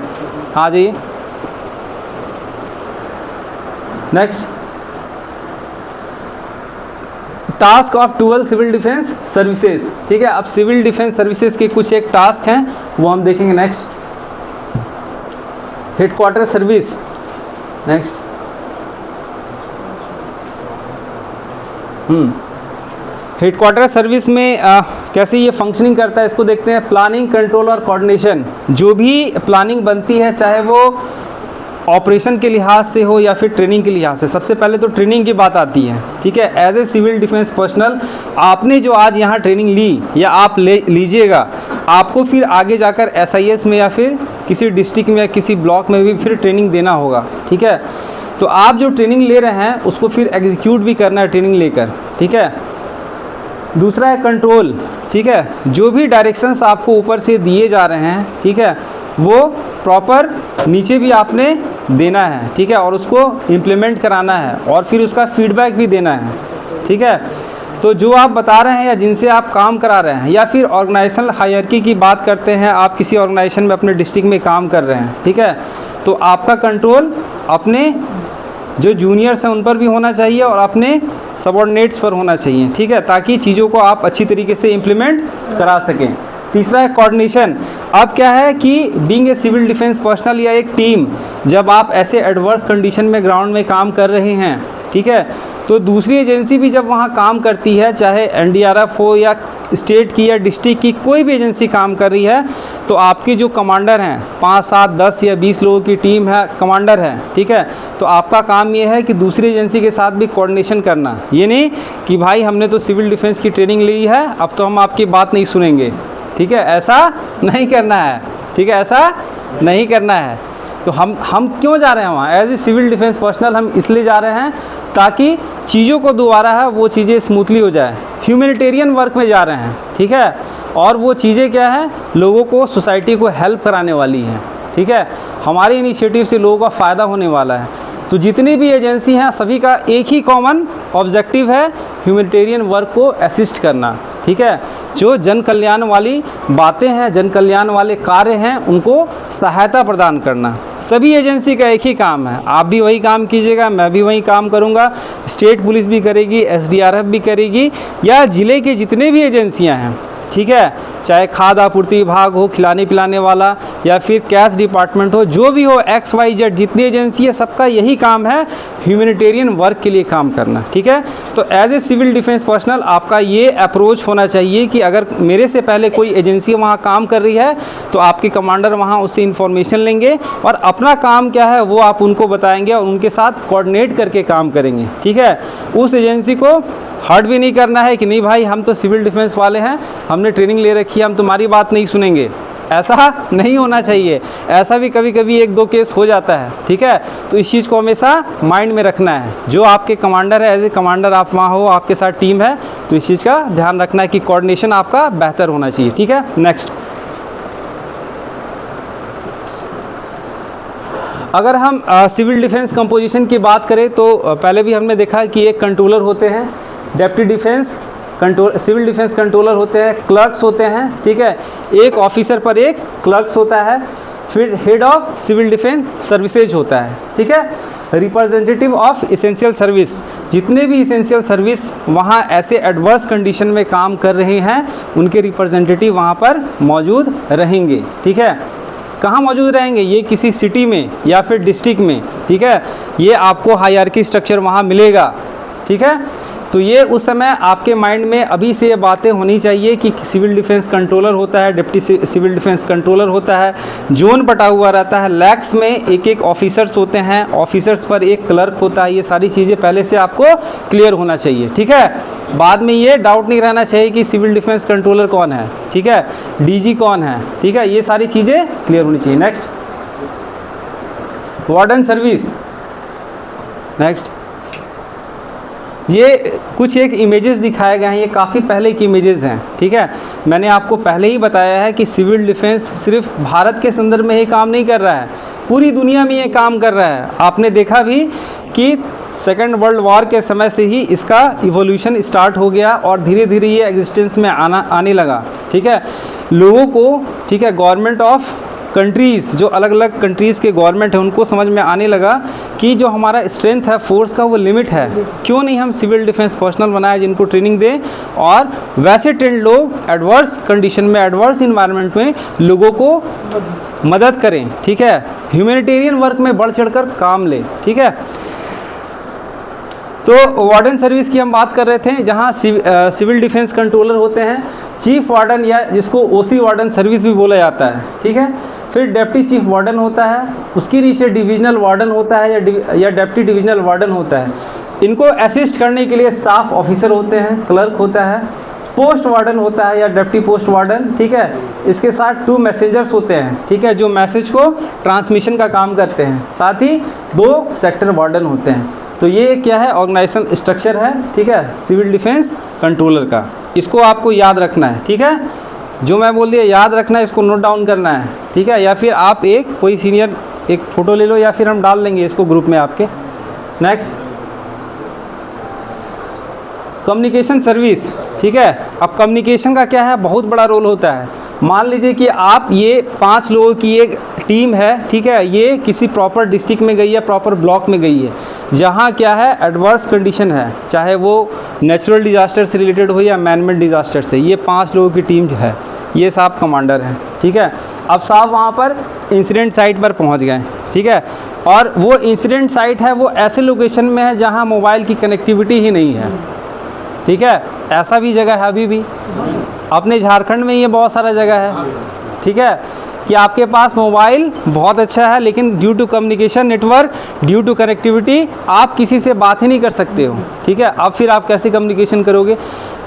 आ जाइए next, task of 12 civil defence services, ठीक है। अब सिविल डिफेंस सर्विसेज के कुछ एक टास्क हैं वो हम देखेंगे। Next, headquarter service. Next, headquarter service में कैसे ये फंक्शनिंग करता है इसको देखते हैं। प्लानिंग, कंट्रोल और कोऑर्डिनेशन, जो भी प्लानिंग बनती है चाहे वो ऑपरेशन के लिहाज से हो या फिर ट्रेनिंग के लिहाज से, सबसे पहले तो ट्रेनिंग की बात आती है, ठीक है। As a civil defence personnel आपने जो आज यहाँ ट्रेनिंग ली या आप लीजिएगा, आपको फिर आगे जाकर SIS में या फिर किसी डिस्ट्रिक्ट में या किसी ब्लॉक में भी फिर ट्रेनिंग देना होगा, ठीक है। तो आप जो ट्रेनिंग ले रहे हैं उसको फिर एग्जीक्यूट भी करना है ट्रेनिंग लेकर, ठीक है। दूसरा है कंट्रोल, ठीक है, जो भी डायरेक्शंस आपको ऊपर से दिए जा रहे हैं, ठीक है, वो प्रॉपर नीचे भी आपने देना है, ठीक है, और उसको इम्प्लीमेंट कराना है और फिर उसका फीडबैक भी देना है, ठीक है। तो जो आप बता रहे हैं या जिनसे आप काम करा रहे हैं, या फिर ऑर्गेनाइजेशनल हायरार्की की बात करते हैं, आप किसी ऑर्गेनाइजेशन में अपने डिस्ट्रिक्ट में काम कर रहे हैं, ठीक है, तो आपका कंट्रोल अपने जो जूनियर्स हैं उन पर भी होना चाहिए और अपने सबऑर्डिनेट्स पर होना चाहिए, ठीक है, ताकि चीज़ों को आप अच्छी तरीके से इम्प्लीमेंट करा सकें। तीसरा है कोऑर्डिनेशन। अब क्या है कि being a civil defence personnel या एक टीम, जब आप ऐसे एडवर्स कंडीशन में ग्राउंड में काम कर रहे हैं, ठीक है, तो दूसरी एजेंसी भी जब वहाँ काम करती है, चाहे NDRF हो या स्टेट की या डिस्ट्रिक्ट की कोई भी एजेंसी काम कर रही है, तो आपके जो कमांडर हैं, 5, 7, 10 या 20 लोगों की टीम है, कमांडर है, ठीक है, तो आपका काम ये है कि दूसरी एजेंसी के साथ भी कोऑर्डिनेशन करना। ये नहीं कि भाई हमने तो सिविल डिफेंस की ट्रेनिंग ली है, अब तो हम आपकी बात नहीं सुनेंगे, ठीक है, ऐसा नहीं करना है, ठीक है, ऐसा नहीं करना है। तो हम क्यों जा रहे हैं वहाँ as a civil defence personnel? हम इसलिए जा रहे हैं ताकि चीज़ों को दोबारा है वो चीज़ें स्मूथली हो जाए। ह्यूमैनिटेरियन वर्क में जा रहे हैं, ठीक है, और वो चीज़ें क्या है, लोगों को, सोसाइटी को हेल्प कराने वाली हैं, ठीक है, हमारे इनिशिएटिव से लोगों का फ़ायदा होने वाला है। तो जितनी भी एजेंसी हैं सभी का एक ही कॉमन ऑब्जेक्टिव है, ह्यूमैनिटेरियन वर्क को असिस्ट करना, ठीक है। जो जन कल्याण वाली बातें हैं, जन कल्याण वाले कार्य हैं, उनको सहायता प्रदान करना, सभी एजेंसी का एक ही काम है। आप भी वही काम कीजिएगा, मैं भी वही काम करूंगा, स्टेट पुलिस भी करेगी, SDRF भी करेगी, या ज़िले के जितने भी एजेंसियां हैं, ठीक है, चाहे खाद्य आपूर्ति विभाग हो, खिलाने पिलाने वाला, या फिर कैश डिपार्टमेंट हो, जो भी हो, XYZ जितनी एजेंसी है, सबका यही काम है ह्यूमैनिटेरियन वर्क के लिए काम करना, ठीक है। तो as a civil defence personnel आपका ये अप्रोच होना चाहिए कि अगर मेरे से पहले कोई एजेंसी वहाँ काम कर रही है तो आपके कमांडर वहाँ उससे इन्फॉर्मेशन लेंगे और अपना काम क्या है वो आप उनको बताएंगे और उनके साथ कोऑर्डिनेट करके काम करेंगे, ठीक है। उस एजेंसी को हर्ट भी नहीं करना है कि नहीं भाई हम तो सिविल डिफेंस वाले हैं, हमने ट्रेनिंग ले रखी है, हम तुम्हारी बात नहीं सुनेंगे, ऐसा नहीं होना चाहिए। ऐसा भी कभी कभी 1-2 केस हो जाता है, ठीक है। तो इस चीज़ को हमेशा माइंड में रखना है। जो आपके कमांडर है, एज ए कमांडर आप वहाँ हो, आपके साथ टीम है, तो इस चीज़ का ध्यान रखना है कि कोऑर्डिनेशन आपका बेहतर होना चाहिए, ठीक है। नेक्स्ट, अगर हम सिविल डिफेंस कंपोजिशन की बात करें तो पहले भी हमने देखा कि एक कंट्रोलर होते हैं, deputy defence civil defence controller होते हैं, क्लर्क्स होते हैं, ठीक है, एक ऑफिसर पर एक क्लर्क्स होता है, फिर head of civil defence services होता है, ठीक है, रिप्रेजेंटेटिव ऑफ इसेंशियल सर्विस, जितने भी इसेंशियल सर्विस वहाँ ऐसे एडवर्स कंडीशन में काम कर रहे हैं उनके रिप्रेजेंटेटिव वहाँ पर मौजूद रहेंगे, ठीक है। कहाँ मौजूद रहेंगे? ये किसी सिटी में या फिर डिस्ट्रिक्ट में, ठीक है, ये आपको हायरार्की स्ट्रक्चर वहाँ मिलेगा, ठीक है। तो ये उस समय आपके माइंड में अभी से ये बातें होनी चाहिए कि सिविल डिफेंस कंट्रोलर होता है, डिप्टी सिविल डिफेंस कंट्रोलर होता है, जोन बटा हुआ रहता है, लैक्स में एक एक ऑफिसर्स होते हैं, ऑफिसर्स पर एक क्लर्क होता है, ये सारी चीज़ें पहले से आपको क्लियर होना चाहिए, ठीक है। बाद में ये डाउट नहीं रहना चाहिए कि सिविल डिफेंस कंट्रोलर कौन है, ठीक है, डीजी कौन है, ठीक है, ये सारी चीज़ें क्लियर होनी चाहिए। Next, warden service. नेक्स्ट, ये कुछ एक इमेजेस दिखाए गए हैं, ये काफ़ी पहले की इमेजेस हैं, ठीक है। मैंने आपको पहले ही बताया है कि सिविल डिफेंस सिर्फ भारत के संदर्भ में ही काम नहीं कर रहा है, पूरी दुनिया में ये काम कर रहा है। आपने देखा भी कि सेकेंड वर्ल्ड वॉर के समय से ही इसका इवोल्यूशन स्टार्ट हो गया और धीरे धीरे ये एग्जिस्टेंस में आने लगा, ठीक है। लोगों को, ठीक है, गवर्नमेंट ऑफ कंट्रीज़, जो अलग अलग कंट्रीज़ के गवर्नमेंट है, उनको समझ में आने लगा कि जो हमारा स्ट्रेंथ है फोर्स का वो लिमिट है, क्यों नहीं हम सिविल डिफेंस पर्सनल बनाए जिनको ट्रेनिंग दें और वैसे ट्रेंड लोग एडवर्स कंडीशन में, एडवर्स इन्वायरमेंट में लोगों को मदद करें, ठीक है, ह्यूमैनिटेरियन वर्क में बढ़ चढ़कर काम लें, ठीक है। तो वार्डन सर्विस की हम बात कर रहे थे, जहाँ सिविल डिफेंस कंट्रोलर होते हैं, चीफ वार्डन या जिसको ओसी वार्डन सर्विस भी बोला जाता है, ठीक है। फिर डेप्टी चीफ वार्डन होता है, उसके नीचे डिविजनल वार्डन होता है या डेप्टी डिविजनल वार्डन होता है। इनको असिस्ट करने के लिए स्टाफ ऑफिसर होते हैं, क्लर्क होता है, पोस्ट वार्डन होता है या डेप्टी पोस्ट वार्डन, ठीक है। इसके साथ 2 मैसेंजर्स होते हैं, ठीक है, जो मैसेज को ट्रांसमिशन का काम करते हैं, साथ ही 2 सेक्टर वार्डन होते हैं। तो ये क्या है? ऑर्गेनाइजेशन स्ट्रक्चर है, ठीक है, सिविल डिफेंस कंट्रोलर का। इसको आपको याद रखना है, ठीक है, जो मैं बोल दिया याद रखना है, इसको नोट डाउन करना है, ठीक है, या फिर आप एक कोई सीनियर एक फ़ोटो ले लो या फिर हम डाल देंगे इसको ग्रुप में आपके। नेक्स्ट, कम्युनिकेशन सर्विस, ठीक है। अब कम्युनिकेशन का क्या है? बहुत बड़ा रोल होता है। मान लीजिए कि आप ये 5 लोगों की एक टीम है, ठीक है, ये किसी प्रॉपर डिस्ट्रिक्ट में गई है, प्रॉपर ब्लॉक में गई है, जहाँ क्या है एडवर्स कंडीशन है, चाहे वो नेचुरल डिज़ास्टर से रिलेटेड हो या मैनमेड डिज़ास्टर से। ये 5 लोगों की टीम जो है, ये साहब कमांडर हैं, ठीक है। अब साहब वहाँ पर इंसिडेंट साइट पर पहुँच गए, ठीक है, और वो इंसिडेंट साइट है वो ऐसे लोकेशन में है जहाँ मोबाइल की कनेक्टिविटी ही नहीं है, ठीक है। ऐसा भी जगह है अभी भी अपने झारखंड में, ये बहुत सारा जगह है, ठीक है, कि आपके पास मोबाइल बहुत अच्छा है लेकिन due to communication network, due to connectivity आप किसी से बात ही नहीं कर सकते हो, ठीक है। अब फिर आप कैसे कम्युनिकेशन करोगे?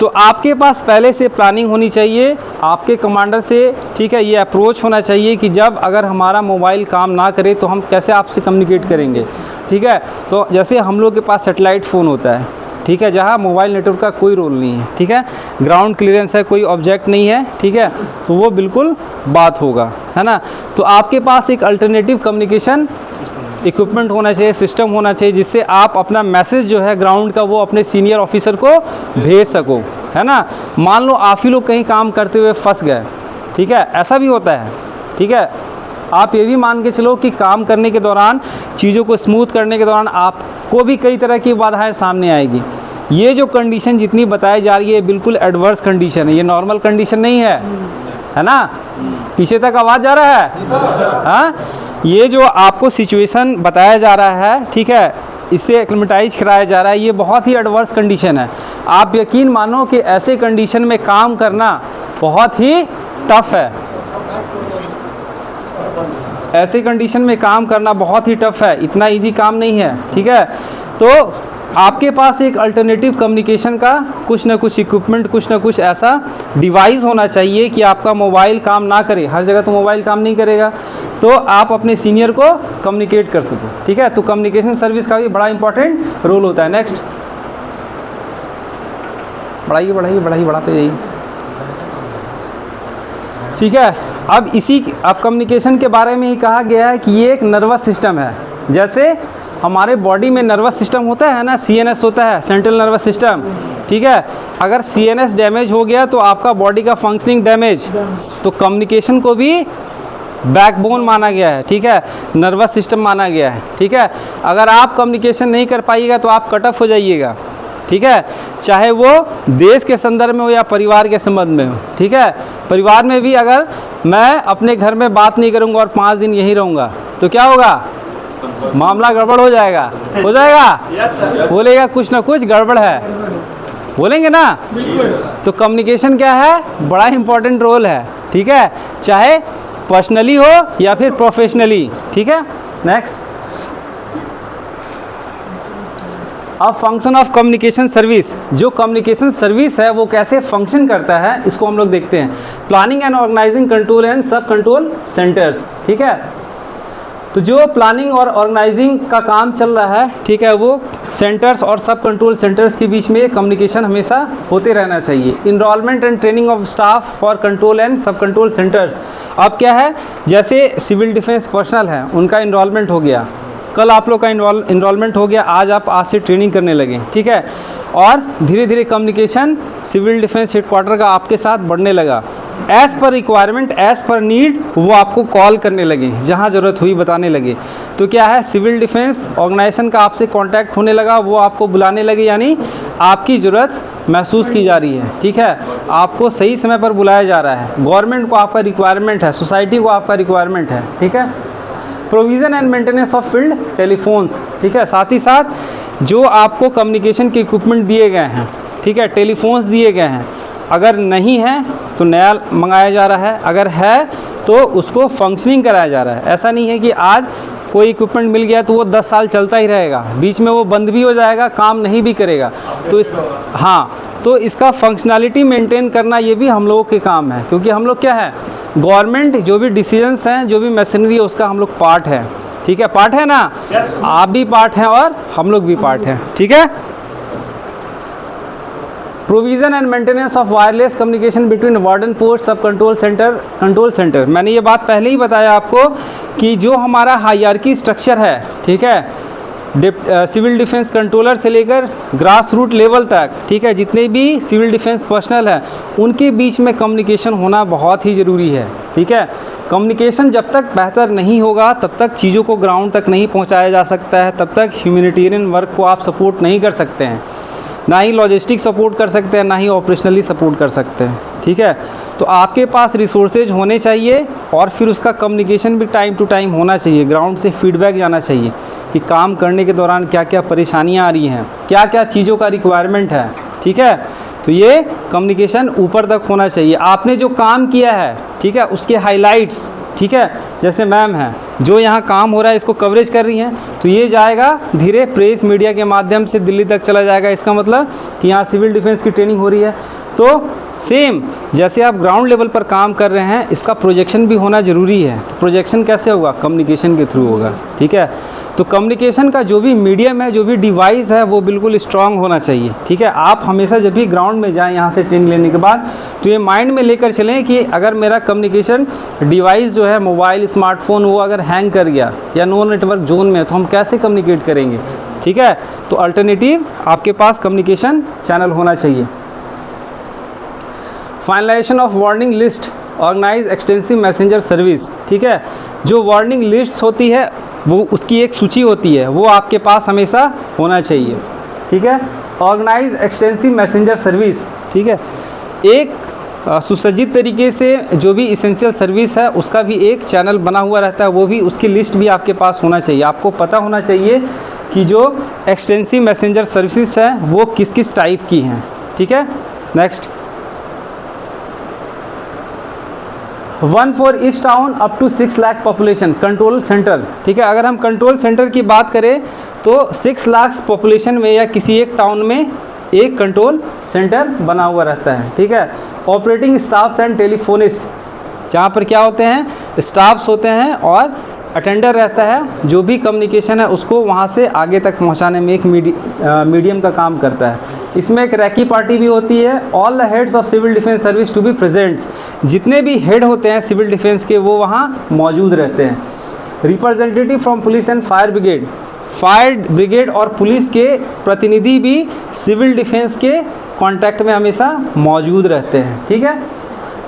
तो आपके पास पहले से प्लानिंग होनी चाहिए, आपके कमांडर से, ठीक है, ये अप्रोच होना चाहिए कि जब अगर हमारा मोबाइल काम ना करे तो हम कैसे आपसे कम्युनिकेट करेंगे, ठीक है। तो जैसे हम लोग के पास सेटेलाइट फ़ोन होता है, ठीक है, जहाँ मोबाइल नेटवर्क का कोई रोल नहीं है, ठीक है, ग्राउंड क्लियरेंस है, कोई ऑब्जेक्ट नहीं है, ठीक है, तो वो बिल्कुल बात होगा, है ना। तो आपके पास एक अल्टरनेटिव कम्युनिकेशन इक्विपमेंट होना चाहिए, सिस्टम होना चाहिए, जिससे आप अपना मैसेज जो है ग्राउंड का वो अपने सीनियर ऑफिसर को भेज सको, है ना। मान लो आप ही लोग कहीं काम करते हुए फंस गए, ठीक है, ऐसा भी होता है, ठीक है। आप ये भी मान के चलो कि काम करने के दौरान, चीज़ों को स्मूथ करने के दौरान आपको भी कई तरह की बाधाएं सामने आएगी। ये जो कंडीशन जितनी बताई जा रही है बिल्कुल एडवर्स कंडीशन है, ये नॉर्मल कंडीशन नहीं है ना। पीछे तक आवाज़ जा रहा है? हाँ, ये जो आपको सिचुएशन बताया जा रहा है, ठीक है, इससे एक्लिमेटाइज कराया जा रहा है, ये बहुत ही एडवर्स कंडीशन है। आप यकीन मानो कि ऐसे कंडीशन में काम करना बहुत ही टफ है, ऐसे कंडीशन में काम करना बहुत ही टफ है, इतना इजी काम नहीं है, ठीक है। तो आपके पास एक अल्टरनेटिव कम्युनिकेशन का कुछ ना कुछ इक्विपमेंट, कुछ ना कुछ ऐसा डिवाइस होना चाहिए कि आपका मोबाइल काम ना करे। हर जगह तो मोबाइल काम नहीं करेगा, तो आप अपने सीनियर को कम्युनिकेट कर सको, ठीक है। तो कम्युनिकेशन सर्विस का भी बड़ा इंपॉर्टेंट रोल होता है। नेक्स्ट, बढ़ाइए बढ़ाइए बढ़ाइए, बढ़ाते जाइए, ठीक है। अब कम्युनिकेशन के बारे में ही कहा गया है कि ये एक नर्वस सिस्टम है। जैसे हमारे बॉडी में नर्वस सिस्टम होता है ना, CNS होता है, सेंट्रल नर्वस सिस्टम, ठीक है। अगर CNS डैमेज हो गया तो आपका बॉडी का फंक्शनिंग डैमेज। तो कम्युनिकेशन को भी बैकबोन माना गया है, ठीक है, नर्वस सिस्टम माना गया है, ठीक है। अगर आप कम्युनिकेशन नहीं कर पाइएगा तो आप कट ऑफ हो जाइएगा, ठीक है, चाहे वो देश के संदर्भ में हो या परिवार के संबंध में हो, ठीक है। परिवार में भी अगर मैं अपने घर में बात नहीं करूँगा और 5 दिन यहीं रहूँगा तो क्या होगा, मामला गड़बड़ हो जाएगा, हो जाएगा, बोलेगा कुछ ना कुछ गड़बड़ है, बोलेंगे ना। तो कम्युनिकेशन क्या है, बड़ा इंपॉर्टेंट रोल है, ठीक है, चाहे पर्सनली हो या फिर प्रोफेशनली, ठीक है। नेक्स्ट, अब फंक्शन ऑफ कम्युनिकेशन सर्विस। जो कम्युनिकेशन सर्विस है वो कैसे फंक्शन करता है इसको हम लोग देखते हैं। Planning and organising control and sub control centres, ठीक है। तो जो प्लानिंग और ऑर्गेनाइजिंग का काम चल रहा है, ठीक है, वो सेंटर्स और सब कंट्रोल सेंटर्स के बीच में कम्युनिकेशन हमेशा होते रहना चाहिए। Enrolment and training of staff for control and sub control centres. अब क्या है, जैसे सिविल डिफेंस पर्सनल है, उनका इनरोलमेंट हो गया, कल आप लोग का इनरोलमेंट हो गया, आज से ट्रेनिंग करने लगे, ठीक है, और धीरे धीरे कम्युनिकेशन सिविल डिफेंस हेडक्वार्टर का आपके साथ बढ़ने लगा। As per requirement, as per need वो आपको कॉल करने लगे, जहाँ ज़रूरत हुई बताने लगे। तो क्या है, सिविल डिफेंस ऑर्गेनाइजेशन का आपसे कांटेक्ट होने लगा, वो आपको बुलाने लगे, यानी आपकी ज़रूरत महसूस की जा रही है, ठीक है, आपको सही समय पर बुलाया जा रहा है। गवर्नमेंट को आपका रिक्वायरमेंट है, सोसाइटी को आपका रिक्वायरमेंट है, ठीक है। Provision and maintenance of field telephones, ठीक है, साथ ही साथ जो आपको कम्युनिकेशन के इक्विपमेंट दिए गए हैं, ठीक है, टेलीफोन्स दिए गए हैं, अगर नहीं है तो नया मंगाया जा रहा है, अगर है तो उसको फंक्शनिंग कराया जा रहा है। ऐसा नहीं है कि आज कोई इक्विपमेंट मिल गया तो वो 10 साल चलता ही रहेगा, बीच में वो बंद भी हो जाएगा, काम नहीं भी करेगा। तो तो इसका फंक्शनैलिटी मेंटेन करना ये भी हम लोगों के काम है, क्योंकि हम लोग क्या है, गवर्नमेंट जो भी डिसीजंस हैं, जो भी मशीनरी है, उसका हम लोग पार्ट है, ठीक है, पार्ट है ना, आप भी पार्ट हैं और हम लोग भी पार्ट हैं, ठीक है। Provision and maintenance of wireless communication between warden post सब कंट्रोल सेंटर। मैंने ये बात पहले ही बताया आपको कि जो हमारा हायरार्की स्ट्रक्चर है, ठीक है, सिविल डिफेंस कंट्रोलर से लेकर ग्रास रूट लेवल तक, ठीक है, जितने भी सिविल डिफेंस पर्सनल है उनके बीच में कम्युनिकेशन होना बहुत ही ज़रूरी है, ठीक है। कम्युनिकेशन जब तक बेहतर नहीं होगा तब तक चीज़ों को ग्राउंड तक नहीं पहुंचाया जा सकता है, तब तक ह्यूमैनिटेरियन वर्क को आप सपोर्ट नहीं कर सकते हैं, ना ही लॉजिस्टिक सपोर्ट कर सकते हैं, ना ही ऑपरेशनली सपोर्ट कर सकते हैं, ठीक है। तो आपके पास रिसोर्सेज होने चाहिए और फिर उसका कम्युनिकेशन भी टाइम टू टाइम होना चाहिए, ग्राउंड से फीडबैक जाना चाहिए कि काम करने के दौरान क्या क्या परेशानियां आ रही हैं, क्या क्या चीज़ों का रिक्वायरमेंट है, ठीक है। तो ये कम्युनिकेशन ऊपर तक होना चाहिए। आपने जो काम किया है, ठीक है, उसके हाइलाइट्स, ठीक है, जैसे मैम हैं जो यहाँ काम हो रहा है इसको कवरेज कर रही हैं, तो ये जाएगा धीरे प्रेस मीडिया के माध्यम से दिल्ली तक चला जाएगा। इसका मतलब कि यहाँ सिविल डिफेंस की ट्रेनिंग हो रही है। तो सेम जैसे आप ग्राउंड लेवल पर काम कर रहे हैं, इसका प्रोजेक्शन भी होना ज़रूरी है। तो प्रोजेक्शन कैसे होगा, कम्युनिकेशन के थ्रू होगा, ठीक है। तो कम्युनिकेशन का जो भी मीडियम है, जो भी डिवाइस है, वो बिल्कुल स्ट्रांग होना चाहिए, ठीक है। आप हमेशा जब भी ग्राउंड में जाएं यहाँ से ट्रेनिंग लेने के बाद, तो ये माइंड में लेकर चलें कि अगर मेरा कम्युनिकेशन डिवाइस जो है, मोबाइल, स्मार्टफोन, वो अगर हैंग कर गया या नो नेटवर्क जोन में, तो हम कैसे कम्युनिकेट करेंगे, ठीक है। तो अल्टरनेटिव आपके पास कम्युनिकेशन चैनल होना चाहिए। Finalisation of warning list, organise extensive messenger service, ठीक है। जो वार्निंग लिस्ट होती है वो उसकी एक सूची होती है, वो आपके पास हमेशा होना चाहिए, ठीक है। ऑर्गेनाइज एक्सटेंसिव मैसेंजर सर्विस, ठीक है, एक सुसज्जित तरीके से जो भी इसेंशियल सर्विस है उसका भी एक चैनल बना हुआ रहता है, वो भी उसकी लिस्ट भी आपके पास होना चाहिए। आपको पता होना चाहिए कि जो एक्सटेंसिव मैसेंजर सर्विसेज है वो किस किस टाइप की हैं, ठीक है। Next, 1 for each town up to 6 lakh population control centre, ठीक है। अगर हम कंट्रोल सेंटर की बात करें तो 6 लाख पॉपुलेशन में या किसी एक टाउन में एक कंट्रोल सेंटर बना हुआ रहता है, ठीक है। ऑपरेटिंग स्टाफ्स एंड टेलीफोनिस्ट, जहाँ पर क्या होते हैं, स्टाफ्स होते हैं और अटेंडर रहता है, जो भी कम्युनिकेशन है उसको वहाँ से आगे तक पहुँचाने में एक मीडियम का काम करता है। इसमें एक रैकी पार्टी भी होती है। All the heads of civil defence service to be presents, जितने भी हेड होते हैं सिविल डिफेंस के वो वहाँ मौजूद रहते हैं। Representative from police and fire brigade, fire brigade और पुलिस के प्रतिनिधि भी सिविल डिफेंस के कांटेक्ट में हमेशा मौजूद रहते हैं, ठीक है।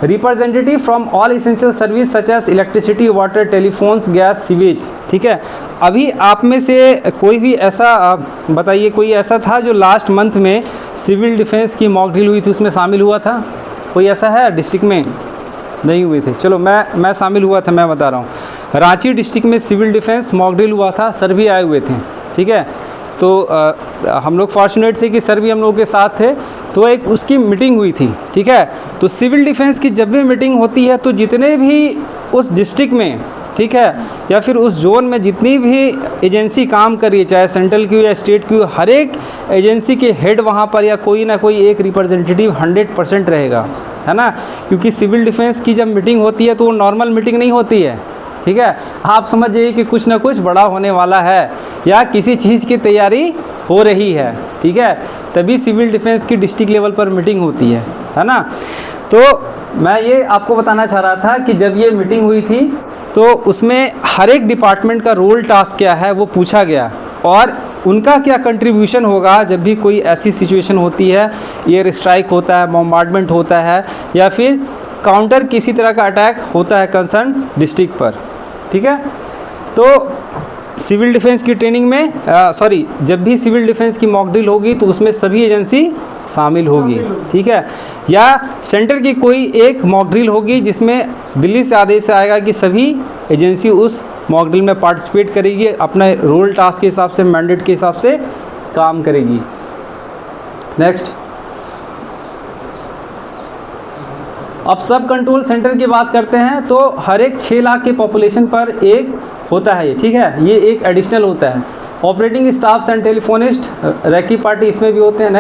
Representative from all essential service such as electricity, water, telephones, gas, sewage, ठीक है। अभी आप में से कोई भी ऐसा बताइए, कोई ऐसा था जो लास्ट मंथ में सिविल डिफेंस की मॉक ड्रिल हुई थी उसमें शामिल हुआ था? कोई ऐसा है डिस्ट्रिक्ट में? नहीं हुए थे। चलो मैं शामिल हुआ था, मैं बता रहा हूँ। रांची डिस्ट्रिक्ट में सिविल डिफेंस मॉक ड्रिल हुआ था, सर भी आए हुए थे, ठीक है। तो हम लोग फॉर्चुनेट थे कि सर भी हम लोगों के साथ थे, तो एक उसकी मीटिंग हुई थी, ठीक है। तो सिविल डिफेंस की जब भी मीटिंग होती है तो जितने भी उस डिस्ट्रिक्ट में, ठीक है, या फिर उस जोन में जितनी भी एजेंसी काम कर रही है, चाहे सेंट्रल की हो या स्टेट की हो, हर एक एजेंसी के हेड वहाँ पर या कोई ना कोई एक रिप्रेजेंटेटिव 100% रहेगा, है ना। क्योंकि सिविल डिफेंस की जब मीटिंग होती है तो वो नॉर्मल मीटिंग नहीं होती है, ठीक है। आप समझ जाइए कि कुछ ना कुछ बड़ा होने वाला है या किसी चीज़ की तैयारी हो रही है, ठीक है, तभी सिविल डिफेंस की डिस्ट्रिक्ट लेवल पर मीटिंग होती है ना। तो मैं ये आपको बताना चाह रहा था कि जब ये मीटिंग हुई थी तो उसमें हर एक डिपार्टमेंट का रोल टास्क क्या है वो पूछा गया और उनका क्या कंट्रीब्यूशन होगा जब भी कोई ऐसी सिचुएशन होती है, एयर स्ट्राइक होता है, बॉम्बार्डमेंट होता है या फिर काउंटर किसी तरह का अटैक होता है कंसर्न डिस्ट्रिक्ट पर, ठीक है। तो सिविल डिफेंस की ट्रेनिंग में जब भी सिविल डिफेंस की मॉक ड्रिल होगी तो उसमें सभी एजेंसी शामिल होगी, ठीक है। या सेंटर की कोई एक मॉक ड्रिल होगी जिसमें दिल्ली से आदेश आएगा कि सभी एजेंसी उस मॉक ड्रिल में पार्टिसिपेट करेगी, अपना रोल टास्क के हिसाब से, मैंडेट के हिसाब से काम करेगी। नेक्स्ट, अब सब कंट्रोल सेंटर की बात करते हैं तो हर एक 6 लाख के पॉपुलेशन पर एक होता है ये, ठीक है, ये एक एडिशनल होता है। Operating staffs and telephonist, recce party इसमें भी होते हैं।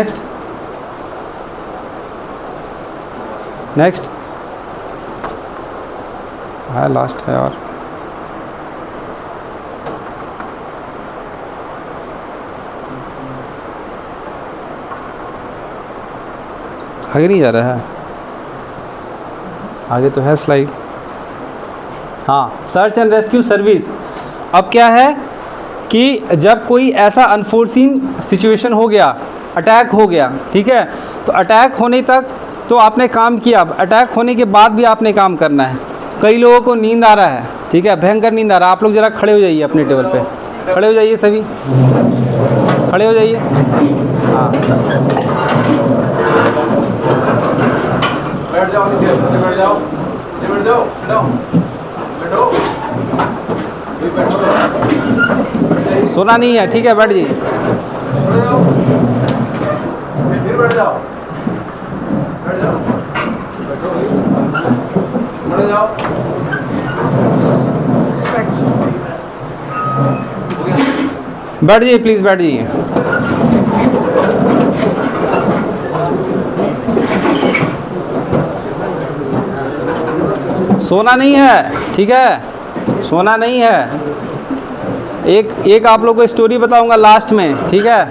नेक्स्ट है, लास्ट है और आगे नहीं जा रहा है, आगे तो है स्लाइड। हाँ, सर्च एंड रेस्क्यू सर्विस। अब क्या है कि जब कोई ऐसा अनफोर्सीन सिचुएशन हो गया, अटैक हो गया, ठीक है, तो अटैक होने तक तो आपने काम किया, अब अटैक होने के बाद भी आपने काम करना है। कई लोगों को नींद आ रहा है, ठीक है, भयंकर नींद आ रहा है। आप लोग ज़रा खड़े हो जाइए अपने टेबल पे, खड़े हो जाइए, सभी खड़े हो जाइए। हाँ, बैठ जाओ, नीचे बैठ जाओ, बैठ जाओ, बैठो, बैठो। सोना नहीं है, ठीक है, बैठ जाइए। फिर बैठ जाओ, बैठ जाओ, बैठो, बैठ जाओ। बैठ जाइए प्लीज़, बैठ जाइए। सोना नहीं है, ठीक है, सोना नहीं है। एक आप लोगों को स्टोरी बताऊंगा लास्ट में, ठीक है।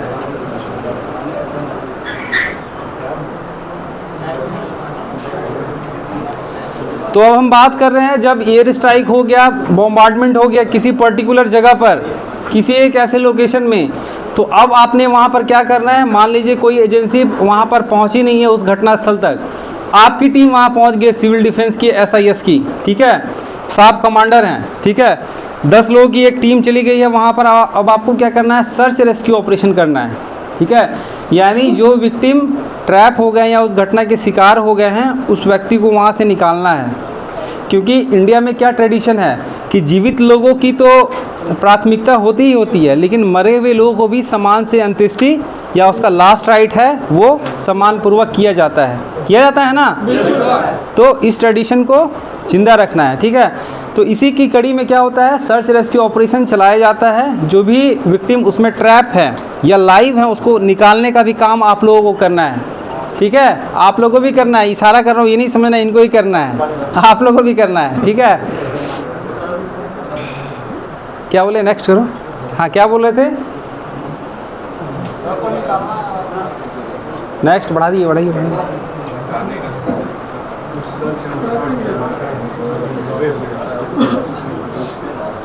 तो अब हम बात कर रहे हैं जब एयर स्ट्राइक हो गया, बॉम्बार्डमेंट हो गया किसी पर्टिकुलर जगह पर, किसी एक ऐसे लोकेशन में, तो अब आपने वहाँ पर क्या करना है। मान लीजिए कोई एजेंसी वहाँ पर पहुँची नहीं है उस घटनास्थल तक, आपकी टीम वहाँ पहुँच गई, सिविल डिफेंस की, SIS की, ठीक है, साहब कमांडर हैं, ठीक है, 10 लोगों की एक टीम चली गई है वहाँ पर। अब आपको क्या करना है, सर्च रेस्क्यू ऑपरेशन करना है, ठीक है। यानी जो विक्टिम ट्रैप हो गए या उस घटना के शिकार हो गए हैं उस व्यक्ति को वहाँ से निकालना है। क्योंकि इंडिया में क्या ट्रेडिशन है कि जीवित लोगों की तो प्राथमिकता होती ही होती है, लेकिन मरे हुए लोगों को भी सम्मान से अंत्येष्टि या उसका लास्ट राइट है वो सम्मानपूर्वक किया जाता है ना। तो इस ट्रेडिशन को जिंदा रखना है, ठीक है। तो इसी की कड़ी में क्या होता है, सर्च रेस्क्यू ऑपरेशन चलाया जाता है। जो भी विक्टिम उसमें ट्रैप है या लाइव है उसको निकालने का भी काम आप लोगों को करना है, ठीक है। आप लोगों को भी करना है, इशारा कर रहा हूँ ये नहीं समझना इनको ही करना है, आप लोगों को भी करना है, ठीक है। क्या बोले, नेक्स्ट करो। हाँ, क्या बोल रहे थे, नेक्स्ट बढ़ा दिए, बढ़ाइए।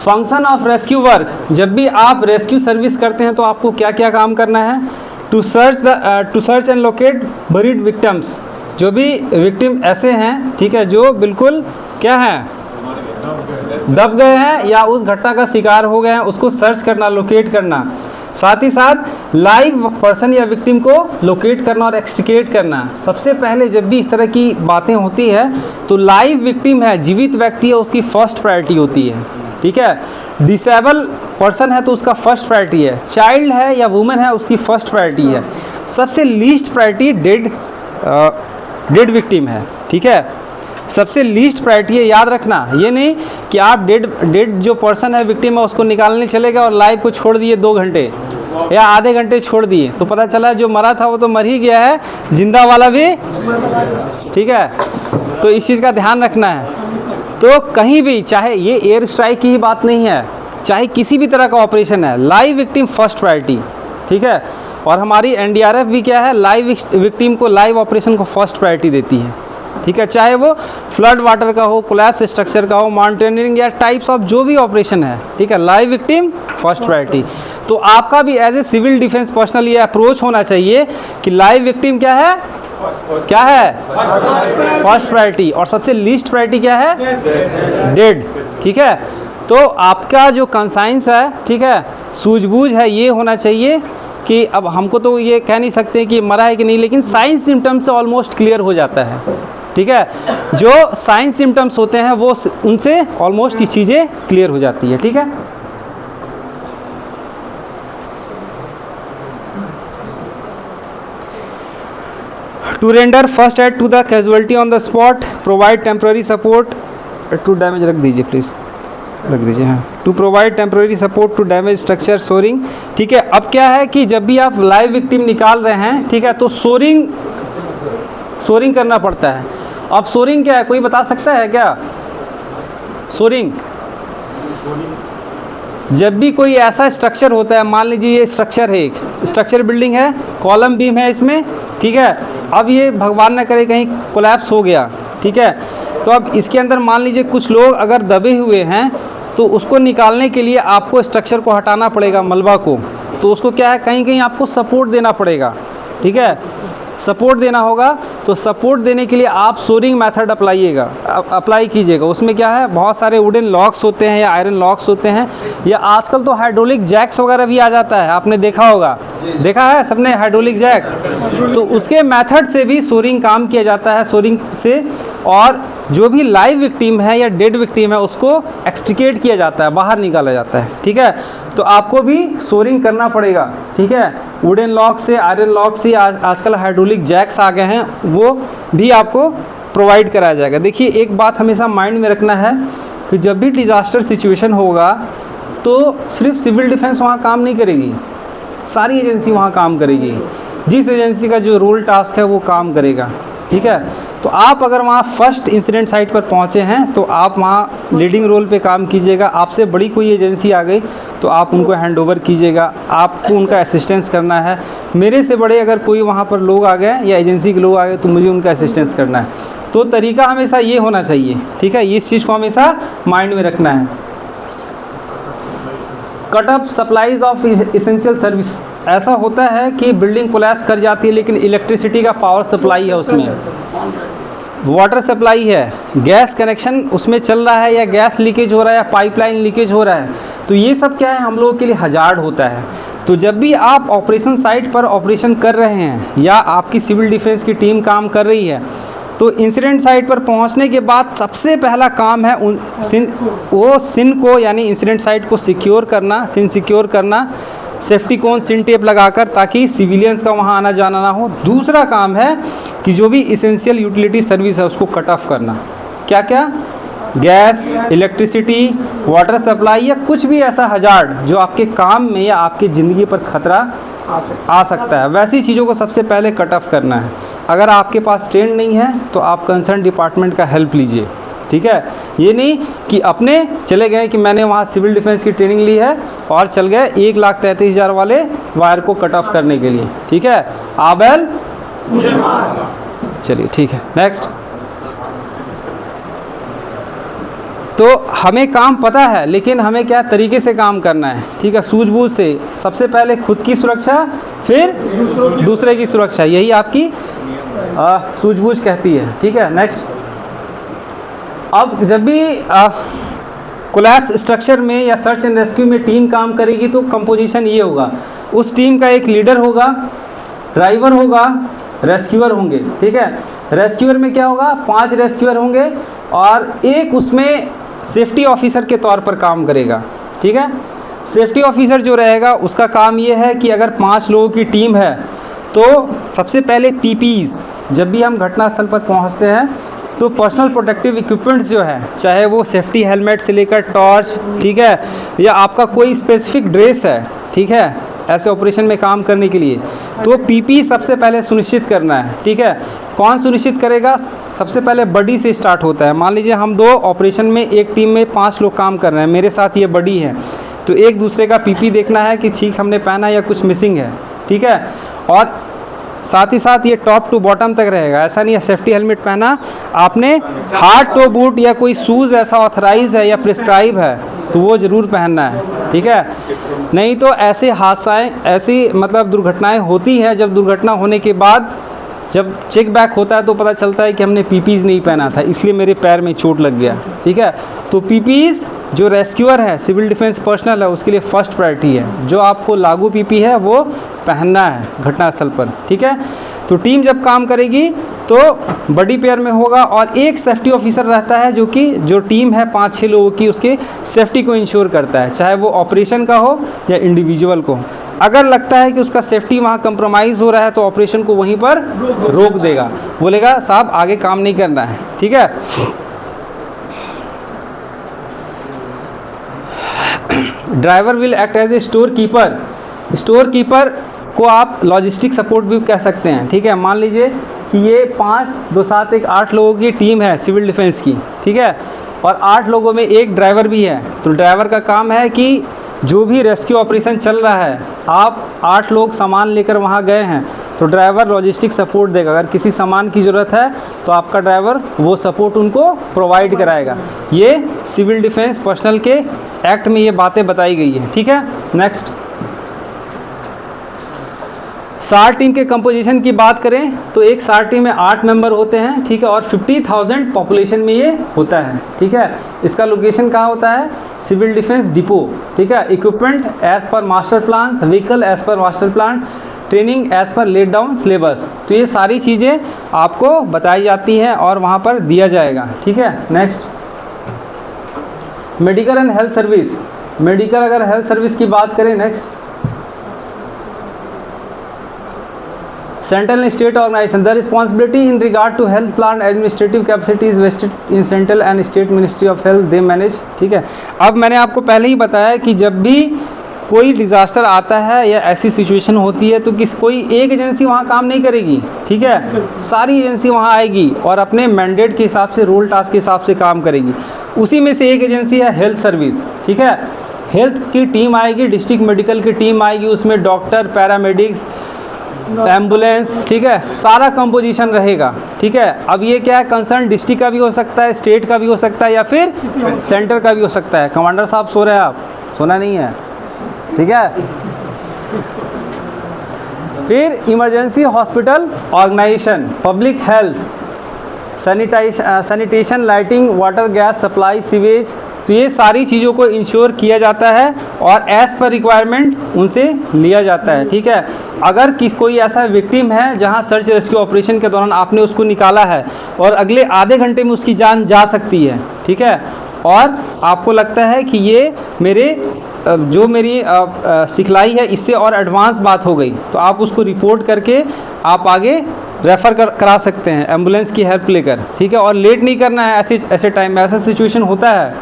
फंक्शन ऑफ रेस्क्यू वर्क, जब भी आप रेस्क्यू सर्विस करते हैं तो आपको क्या क्या काम करना है? To search and locate buried victims, जो भी विक्टिम ऐसे हैं, ठीक है, जो बिल्कुल क्या हैं, दब गए हैं या उस घटना का शिकार हो गए हैं, उसको सर्च करना, लोकेट करना। साथ ही साथ लाइव पर्सन या विक्टिम को लोकेट करना और एक्सट्रिकेट करना। सबसे पहले जब भी इस तरह की बातें होती है तो लाइव विक्टिम है, जीवित व्यक्ति है, उसकी फर्स्ट प्रायोरिटी होती है, ठीक है। डिसेबल पर्सन है तो उसका फर्स्ट प्रायोरिटी है, चाइल्ड है या वुमेन है उसकी फर्स्ट प्रायोरिटी है, सबसे लीस्ट प्रायोरिटी डेड विक्टिम है, ठीक है। सबसे लीस्ट प्रायोरिटी है, याद रखना। ये नहीं कि आप डेड जो पर्सन है, विक्टिम है, उसको निकालने चले गए और लाइव को छोड़ दिए 2 घंटे या आधे घंटे छोड़ दिए तो पता चला जो मरा था वो तो मर ही गया है, जिंदा वाला भी, ठीक है। तो इस चीज़ का ध्यान रखना है। तो कहीं भी, चाहे ये एयर स्ट्राइक की ही बात नहीं है, चाहे किसी भी तरह का ऑपरेशन है, लाइव विक्टिम फर्स्ट प्रायोरिटी, ठीक है। और हमारी एनडीआरएफ भी क्या है, लाइव विक्टिम को, लाइव ऑपरेशन को फर्स्ट प्रायोरिटी देती है, ठीक है। चाहे वो फ्लड वाटर का हो, कोलैप्स स्ट्रक्चर का हो, माउंटेनियरिंग या टाइप्स ऑफ जो भी ऑपरेशन है, ठीक है, लाइव विक्टिम फर्स्ट प्रायोरिटी। तो आपका भी as a civil defence personnel ये अप्रोच होना चाहिए कि लाइव विक्टिम क्या है, क्या है, फर्स्ट प्रायोरिटी, और सबसे लीस्ट प्रायोरिटी क्या है, डेड, ठीक है। तो आपका जो कंसाइंस है, ठीक है, सूझबूझ है, ये होना चाहिए कि अब हमको तो ये कह नहीं सकते कि मरा है कि नहीं, लेकिन साइन सिम्टम्स से ऑलमोस्ट क्लियर हो जाता है, ठीक है। जो साइन सिम्टम्स होते हैं वो उनसे ऑलमोस्ट ये चीज़ें क्लियर हो जाती है, ठीक है। To render first aid to the casualty on the spot, provide temporary support to damage, रख दीजिए प्लीज़, रख दीजिए, हाँ। To provide temporary support to damage structure, shoring, ठीक है। अब क्या है कि जब भी आप लाइव विक्टिम निकाल रहे हैं, ठीक है, तो सोरिंग करना पड़ता है। अब सोरिंग क्या है, कोई बता सकता है क्या? सोरिंग, जब भी कोई ऐसा स्ट्रक्चर होता है, मान लीजिए ये स्ट्रक्चर है, एक स्ट्रक्चर बिल्डिंग है, कॉलम बीम है इसमें, ठीक है। अब ये भगवान न करे कहीं कोलैप्स हो गया, ठीक है, तो अब इसके अंदर मान लीजिए कुछ लोग अगर दबे हुए हैं तो उसको निकालने के लिए आपको स्ट्रक्चर को हटाना पड़ेगा, मलबा को, तो उसको क्या है, कहीं कहीं आपको सपोर्ट देना पड़ेगा, ठीक है, सपोर्ट देना होगा। तो सपोर्ट देने के लिए आप सोरिंग मेथड अप्लाई कीजिएगा। उसमें क्या है, बहुत सारे वुडन लॉक्स होते हैं या आयरन लॉक्स होते हैं, या आजकल तो हाइड्रोलिक जैक्स वगैरह भी आ जाता है, आपने देखा होगा, देखा है सबने हाइड्रोलिक जैक, तो उसके मेथड से भी सोरिंग काम किया जाता है, सोरिंग से। और जो भी लाइव विक्टिम है या डेड विक्टिम है उसको एक्सट्रिकेट किया जाता है, बाहर निकाला जाता है, ठीक है। तो आपको भी सोरिंग करना पड़ेगा, ठीक है। वुडन लॉक से, आयरन लॉक से, आजकल हाइड्रोलिक जैक्स आ गए हैं, वो भी आपको प्रोवाइड कराया जाएगा। देखिए एक बात हमेशा माइंड में रखना है कि जब भी डिज़ास्टर सिचुएशन होगा तो सिर्फ सिविल डिफेंस वहाँ काम नहीं करेगी, सारी एजेंसी वहाँ काम करेगी, जिस एजेंसी का जो रोल टास्क है वो काम करेगा, ठीक है। तो आप अगर वहाँ फर्स्ट इंसिडेंट साइट पर पहुँचे हैं तो आप वहाँ लीडिंग रोल पे काम कीजिएगा। आपसे बड़ी कोई एजेंसी आ गई तो आप उनको हैंडओवर कीजिएगा, आपको उनका असिस्टेंस करना है। मेरे से बड़े अगर कोई वहाँ पर लोग आ गए या एजेंसी के लोग आ गए तो मुझे उनका असिस्टेंस करना है। तो तरीका हमेशा ये होना चाहिए, ठीक है, इस चीज़ को हमेशा माइंड में रखना है। Cut off supplies of essential service, ऐसा होता है कि बिल्डिंग कोलैप्स कर जाती है लेकिन इलेक्ट्रिसिटी का पावर सप्लाई है, उसमें वाटर सप्लाई है, गैस कनेक्शन उसमें चल रहा है, या गैस लीकेज हो रहा है, या पाइपलाइन लीकेज हो रहा है, तो ये सब क्या है, हम लोगों के लिए हजार्ड होता है। तो जब भी आप ऑपरेशन साइट पर ऑपरेशन कर रहे हैं या आपकी सिविल डिफेंस की टीम काम कर रही है, तो इंसिडेंट साइट पर पहुंचने के बाद सबसे पहला काम है वो सिन को, यानी इंसिडेंट साइट को सिक्योर करना, सिन सिक्योर करना, सेफ्टी कोन, सिन टेप लगाकर, ताकि सिविलियंस का वहां आना जाना ना हो। दूसरा काम है कि जो भी इसेंशियल यूटिलिटी सर्विस है उसको कट ऑफ करना। क्या क्या? गैस, इलेक्ट्रिसिटी, वाटर सप्लाई, या कुछ भी ऐसा हजार्ड जो आपके काम में या आपकी ज़िंदगी पर खतरा आ सकता है, वैसी चीज़ों को सबसे पहले कट ऑफ करना है। अगर आपके पास ट्रेंड नहीं है तो आप कंसर्न डिपार्टमेंट का हेल्प लीजिए, ठीक है। ये नहीं कि अपने चले गए कि मैंने वहाँ सिविल डिफेंस की ट्रेनिंग ली है और चल गए 1,33,000 वाले वायर को कट ऑफ करने के लिए, ठीक है। आबेल चलिए, ठीक है, नेक्स्ट। तो हमें काम पता है, लेकिन हमें क्या तरीके से काम करना है, ठीक है, सूझबूझ से। सबसे पहले खुद की सुरक्षा, फिर दूसरे की सुरक्षा, यही आपकी सूझबूझ कहती है, ठीक है। नेक्स्ट, अब जब भी कोलैप्स स्ट्रक्चर में या सर्च एंड रेस्क्यू में टीम काम करेगी तो कंपोजिशन ये होगा, उस टीम का एक लीडर होगा, ड्राइवर होगा, रेस्क्यूअर होंगे, ठीक है। रेस्क्यूअर में क्या होगा, 5 रेस्क्यूअर होंगे और एक उसमें सेफ्टी ऑफिसर के तौर पर काम करेगा, ठीक है। सेफ्टी ऑफिसर जो रहेगा उसका काम ये है कि अगर 5 लोगों की टीम है तो सबसे पहले पीपीज़, जब भी हम घटनास्थल पर पहुंचते हैं तो पर्सनल प्रोटेक्टिव इक्विपमेंट्स जो है, चाहे वो सेफ्टी हेलमेट से लेकर टॉर्च, ठीक है, या आपका कोई स्पेसिफिक ड्रेस है, ठीक है, ऐसे ऑपरेशन में काम करने के लिए, तो पीपी सबसे पहले सुनिश्चित करना है, ठीक है। कौन सुनिश्चित करेगा, सबसे पहले बडी से स्टार्ट होता है। मान लीजिए हम 2 ऑपरेशन में, एक टीम में 5 लोग काम कर रहे हैं, मेरे साथ ये बडी है, तो एक दूसरे का पीपी देखना है कि ठीक हमने पहना या कुछ मिसिंग है, ठीक है। और साथ ही साथ ये टॉप टू बॉटम तक रहेगा, ऐसा नहीं है सेफ्टी हेलमेट पहना आपने, हार्ड टो बूट या कोई शूज़ ऐसा ऑथराइज है या प्रिस्क्राइब है तो वो ज़रूर पहनना है, ठीक है। नहीं तो ऐसे हादसाएँ, ऐसी मतलब दुर्घटनाएं होती हैं, जब दुर्घटना होने के बाद जब चेक बैक होता है तो पता चलता है कि हमने पीपीज़ नहीं पहना था, इसलिए मेरे पैर में चोट लग गया, ठीक है। तो पीपीज़ जो रेस्क्यूअर है, सिविल डिफेंस पर्सनल है, उसके लिए फर्स्ट प्रायोरिटी है, जो आपको लागू पीपी है वो पहनना है घटनास्थल पर, ठीक है। तो टीम जब काम करेगी तो बड़ी पेयर में होगा और एक सेफ्टी ऑफिसर रहता है जो कि जो टीम है 5-6 लोगों की, उसके सेफ्टी को इंश्योर करता है, चाहे वो ऑपरेशन का हो या इंडिविजुअल को। अगर लगता है कि उसका सेफ्टी वहाँ कंप्रोमाइज़ हो रहा है तो ऑपरेशन को वहीं पर रोक देगा, बोलेगा साहब आगे काम नहीं करना है, ठीक है। Driver will act as a store keeper. Store keeper को आप लॉजिस्टिक सपोर्ट भी कह सकते हैं, ठीक है। मान लीजिए कि ये 5, 2, 7, 1, 8 लोगों की टीम है सिविल डिफेंस की, ठीक है, और 8 लोगों में एक ड्राइवर भी है, तो ड्राइवर का काम है कि जो भी रेस्क्यू ऑपरेशन चल रहा है, आप 8 लोग सामान लेकर वहाँ गए हैं तो ड्राइवर लॉजिस्टिक सपोर्ट देगा। अगर किसी सामान की ज़रूरत है तो आपका ड्राइवर वो सपोर्ट उनको प्रोवाइड कराएगा। ये सिविल डिफेंस पर्सनल के एक्ट में ये बातें बताई गई है, ठीक है। नेक्स्ट, सार टीम के कंपोजिशन की बात करें तो एक सार टीम में 8 मेंबर होते हैं, ठीक है, और 50,000 पॉपुलेशन में ये होता है, ठीक है। इसका लोकेशन कहाँ होता है, सिविल डिफेंस डिपो, ठीक है। Equipment as per master plan, vehicle as per master plan, training as per laid down syllabus, तो ये सारी चीज़ें आपको बताई जाती हैं और वहाँ पर दिया जाएगा, ठीक है। Next, medical and health service. Medical अगर हेल्थ सर्विस की बात करें, next, central and state organisation, the responsibility in regard to health plan administrative capacity is vested in central and state ministry of health, they manage, ठीक है। अब मैंने आपको पहले ही बताया कि जब भी कोई डिज़ास्टर आता है या ऐसी सिचुएशन होती है तो कोई एक एजेंसी वहाँ काम नहीं करेगी, ठीक है, सारी एजेंसी वहाँ आएगी और अपने मैंडेट के हिसाब से, रोल टास्क के हिसाब से काम करेगी। उसी में से एक एजेंसी है हेल्थ सर्विस, ठीक है। हेल्थ की टीम आएगी, डिस्ट्रिक्ट मेडिकल की टीम आएगी, उसमें डॉक्टर, पैरामेडिक्स, एम्बुलेंस, ठीक है, सारा कंपोजिशन रहेगा, ठीक है। अब ये क्या है, कंसर्न डिस्ट्रिक्ट का भी हो सकता है, स्टेट का भी हो सकता है या फिर सेंटर का भी हो सकता है। कमांडर साहब सो रहे हैं, आप सोना नहीं है, ठीक है। फिर emergency hospital organisation, public health, sanitation, lighting, water, gas supply, sewage, तो ये सारी चीज़ों को इंश्योर किया जाता है और एज़ पर रिक्वायरमेंट उनसे लिया जाता है, ठीक है। अगर कोई ऐसा विक्टिम है जहां सर्च रेस्क्यू ऑपरेशन के दौरान आपने उसको निकाला है और अगले आधे घंटे में उसकी जान जा सकती है, ठीक है, और आपको लगता है कि ये मेरी सिखलाई है इससे और एडवांस बात हो गई, तो आप उसको रिपोर्ट करके आप आगे रेफ़र करा सकते हैं एम्बुलेंस की हेल्प लेकर, ठीक है। और लेट नहीं करना है ऐसे टाइम में, ऐसा सिचुएशन होता है,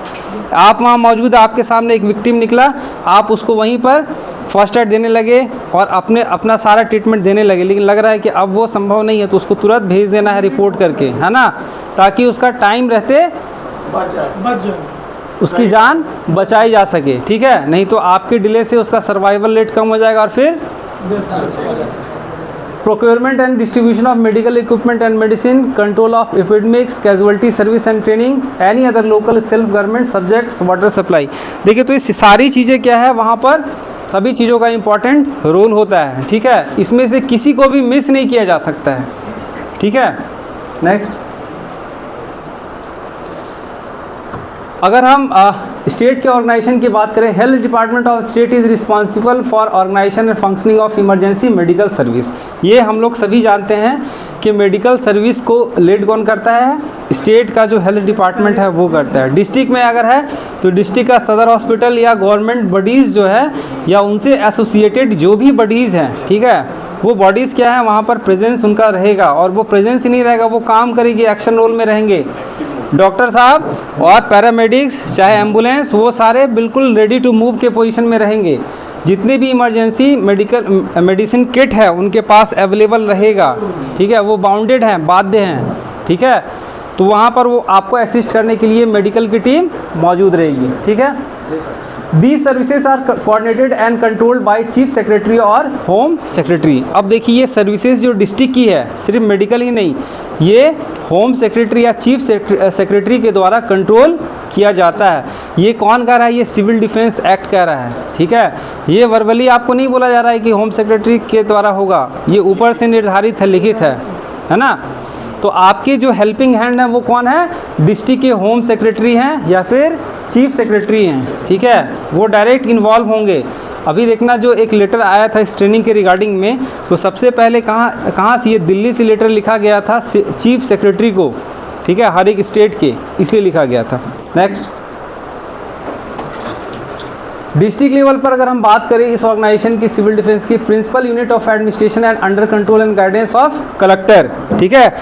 आप वहाँ मौजूद, आपके सामने एक विक्टिम निकला, आप उसको वहीं पर फर्स्ट एड देने लगे और अपना सारा ट्रीटमेंट देने लगे, लेकिन लग रहा है कि अब वो संभव नहीं है तो उसको तुरंत भेज देना है रिपोर्ट करके, है ना, ताकि उसका टाइम रहते बच जाए, उसकी जान बचाई जा सके, ठीक है। नहीं तो आपके डिले से उसका सर्वाइवल रेट कम हो जाएगा और फिर procurement and distribution of medical equipment and medicine, control of epidemics, casualty service and training, any other local self government subjects, water supply। देखिए तो ये सारी चीज़ें क्या है, वहाँ पर सभी चीज़ों का इम्पॉर्टेंट रोल होता है, ठीक है। इसमें से किसी को भी मिस नहीं किया जा सकता है, ठीक है। नेक्स्ट, अगर हम स्टेट के ऑर्गेनाइजेशन की बात करें, health department of state is responsible for organisation and functioning of emergency medical service. ये हम लोग सभी जानते हैं कि मेडिकल सर्विस को लीड कौन करता है, स्टेट का जो हेल्थ डिपार्टमेंट है वो करता है। डिस्ट्रिक्ट में अगर है तो डिस्ट्रिक्ट का सदर हॉस्पिटल या गवर्नमेंट बॉडीज़ जो है या उनसे एसोसिएटेड जो भी बॉडीज़ हैं, ठीक है, वो बॉडीज़ क्या है, वहाँ पर प्रेजेंस उनका रहेगा, और वो प्रेजेंस ही नहीं रहेगा, वो काम करेगी, एक्शन रोल में रहेंगे। डॉक्टर साहब और पैरामेडिक्स चाहे एम्बुलेंस, वो सारे बिल्कुल रेडी टू मूव के पोजीशन में रहेंगे। जितने भी इमरजेंसी मेडिसिन किट है उनके पास अवेलेबल रहेगा, ठीक है, वो बाउंडेड हैं, बाध्य हैं, ठीक है। तो वहाँ पर वो आपको असिस्ट करने के लिए मेडिकल की टीम मौजूद रहेगी, ठीक है। These services are coordinated and controlled by chief secretary और होम सेक्रेटरी। अब देखिए ये सर्विसेज जो डिस्ट्रिक्ट की है, सिर्फ मेडिकल ही नहीं, ये होम सेक्रेटरी या चीफ सेक्रेटरी के द्वारा कंट्रोल किया जाता है। ये कौन कह रहा है, ये सिविल डिफेंस एक्ट कह रहा है, ठीक है। ये वर्बली आपको नहीं बोला जा रहा है कि होम सेक्रेटरी के द्वारा होगा, ये ऊपर से निर्धारित है, लिखित है ना। तो आपके जो हेल्पिंग हैंड है वो कौन है, डिस्ट्रिक्ट के होम सेक्रेटरी हैं या फिर चीफ सेक्रेटरी हैं, ठीक है, वो डायरेक्ट इन्वॉल्व होंगे। अभी देखना जो एक लेटर आया था इस ट्रेनिंग के रिगार्डिंग में, तो सबसे पहले कहाँ से, ये दिल्ली से लेटर लिखा गया था चीफ सेक्रेटरी को, ठीक है, हर एक स्टेट के, इसलिए लिखा गया था। नेक्स्ट, डिस्ट्रिक्ट लेवल पर अगर हम बात करें इस ऑर्गेनाइजेशन की सिविल डिफेंस की, principal unit of administration and under control and guidance of collector, ठीक है।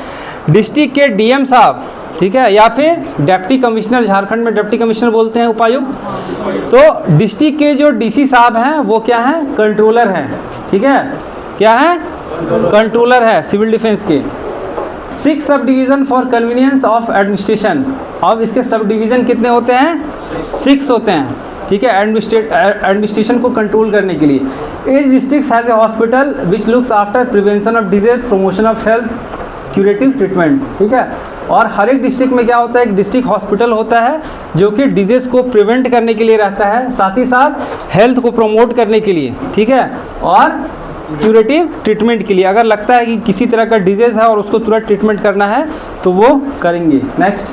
डिस्ट्रिक्ट के डीएम साहब, ठीक है, या फिर डिप्टी कमिश्नर, झारखंड में डिप्टी कमिश्नर बोलते हैं, उपायुक्त। तो डिस्ट्रिक्ट के जो डीसी साहब हैं वो क्या हैं, कंट्रोलर हैं, ठीक है, क्या है, कंट्रोलर है सिविल डिफेंस के। 6 sub division for convenience of administration. अब इसके सब डिवीज़न कितने होते हैं, 6 होते हैं, ठीक है, एडमिनिस्ट्रेशन को कंट्रोल करने के लिए। Each district has a hospital which looks after prevention of disease, promotion of health, curative treatment, ठीक है। और हर एक डिस्ट्रिक्ट में क्या होता है, एक डिस्ट्रिक्ट हॉस्पिटल होता है जो कि डिजीज़ को प्रिवेंट करने के लिए रहता है, साथ ही साथ हेल्थ को प्रमोट करने के लिए, ठीक है, और क्यूरेटिव ट्रीटमेंट के लिए। अगर लगता है कि किसी तरह का डिजीज़ है और उसको तुरंत ट्रीटमेंट करना है तो वो करेंगे। नेक्स्ट,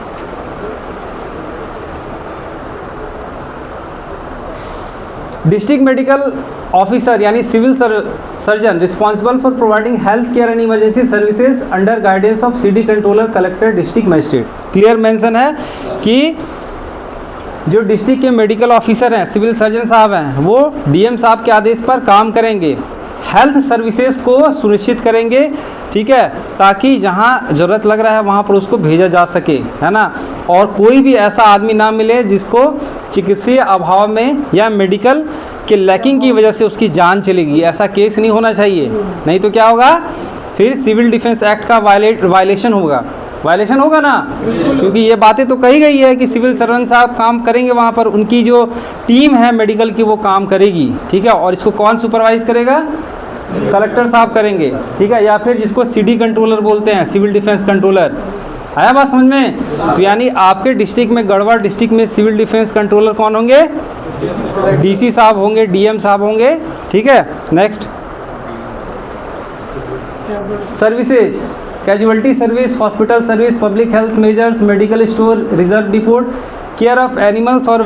डिस्ट्रिक्ट मेडिकल ऑफिसर यानी civil surgeon responsible for providing health care and emergency services under guidance of city controller, collector, district magistrate. Clear mention है कि जो डिस्ट्रिक्ट के मेडिकल ऑफिसर हैं, सिविल सर्जन साहब हैं, वो डीएम साहब के आदेश पर काम करेंगे, हेल्थ सर्विसेज को सुनिश्चित करेंगे, ठीक है, ताकि जहां ज़रूरत लग रहा है वहां पर उसको भेजा जा सके, है ना। और कोई भी ऐसा आदमी ना मिले जिसको चिकित्सीय अभाव में या मेडिकल के लैकिंग की वजह से उसकी जान चलेगी, ऐसा केस नहीं होना चाहिए। नहीं तो क्या होगा, फिर सिविल डिफेंस एक्ट का वायलेशन होगा ना, क्योंकि ये बातें तो कही गई है कि सिविल सर्जन साहब काम करेंगे, वहाँ पर उनकी जो टीम है मेडिकल की वो काम करेगी, ठीक है। और इसको कौन सुपरवाइज करेगा, कलेक्टर साहब करेंगे, ठीक है, या फिर जिसको सिटी कंट्रोलर बोलते हैं, सिविल डिफेंस कंट्रोलर। आया बात समझ में। तो यानी आपके डिस्ट्रिक्ट में, गढ़वा डिस्ट्रिक्ट में सिविल डिफेंस कंट्रोलर कौन होंगे, डीसी साहब होंगे, डीएम साहब होंगे, ठीक है। Next, services, casualty service, hospital service, public health measures, medical store, reserve depot, care of animals और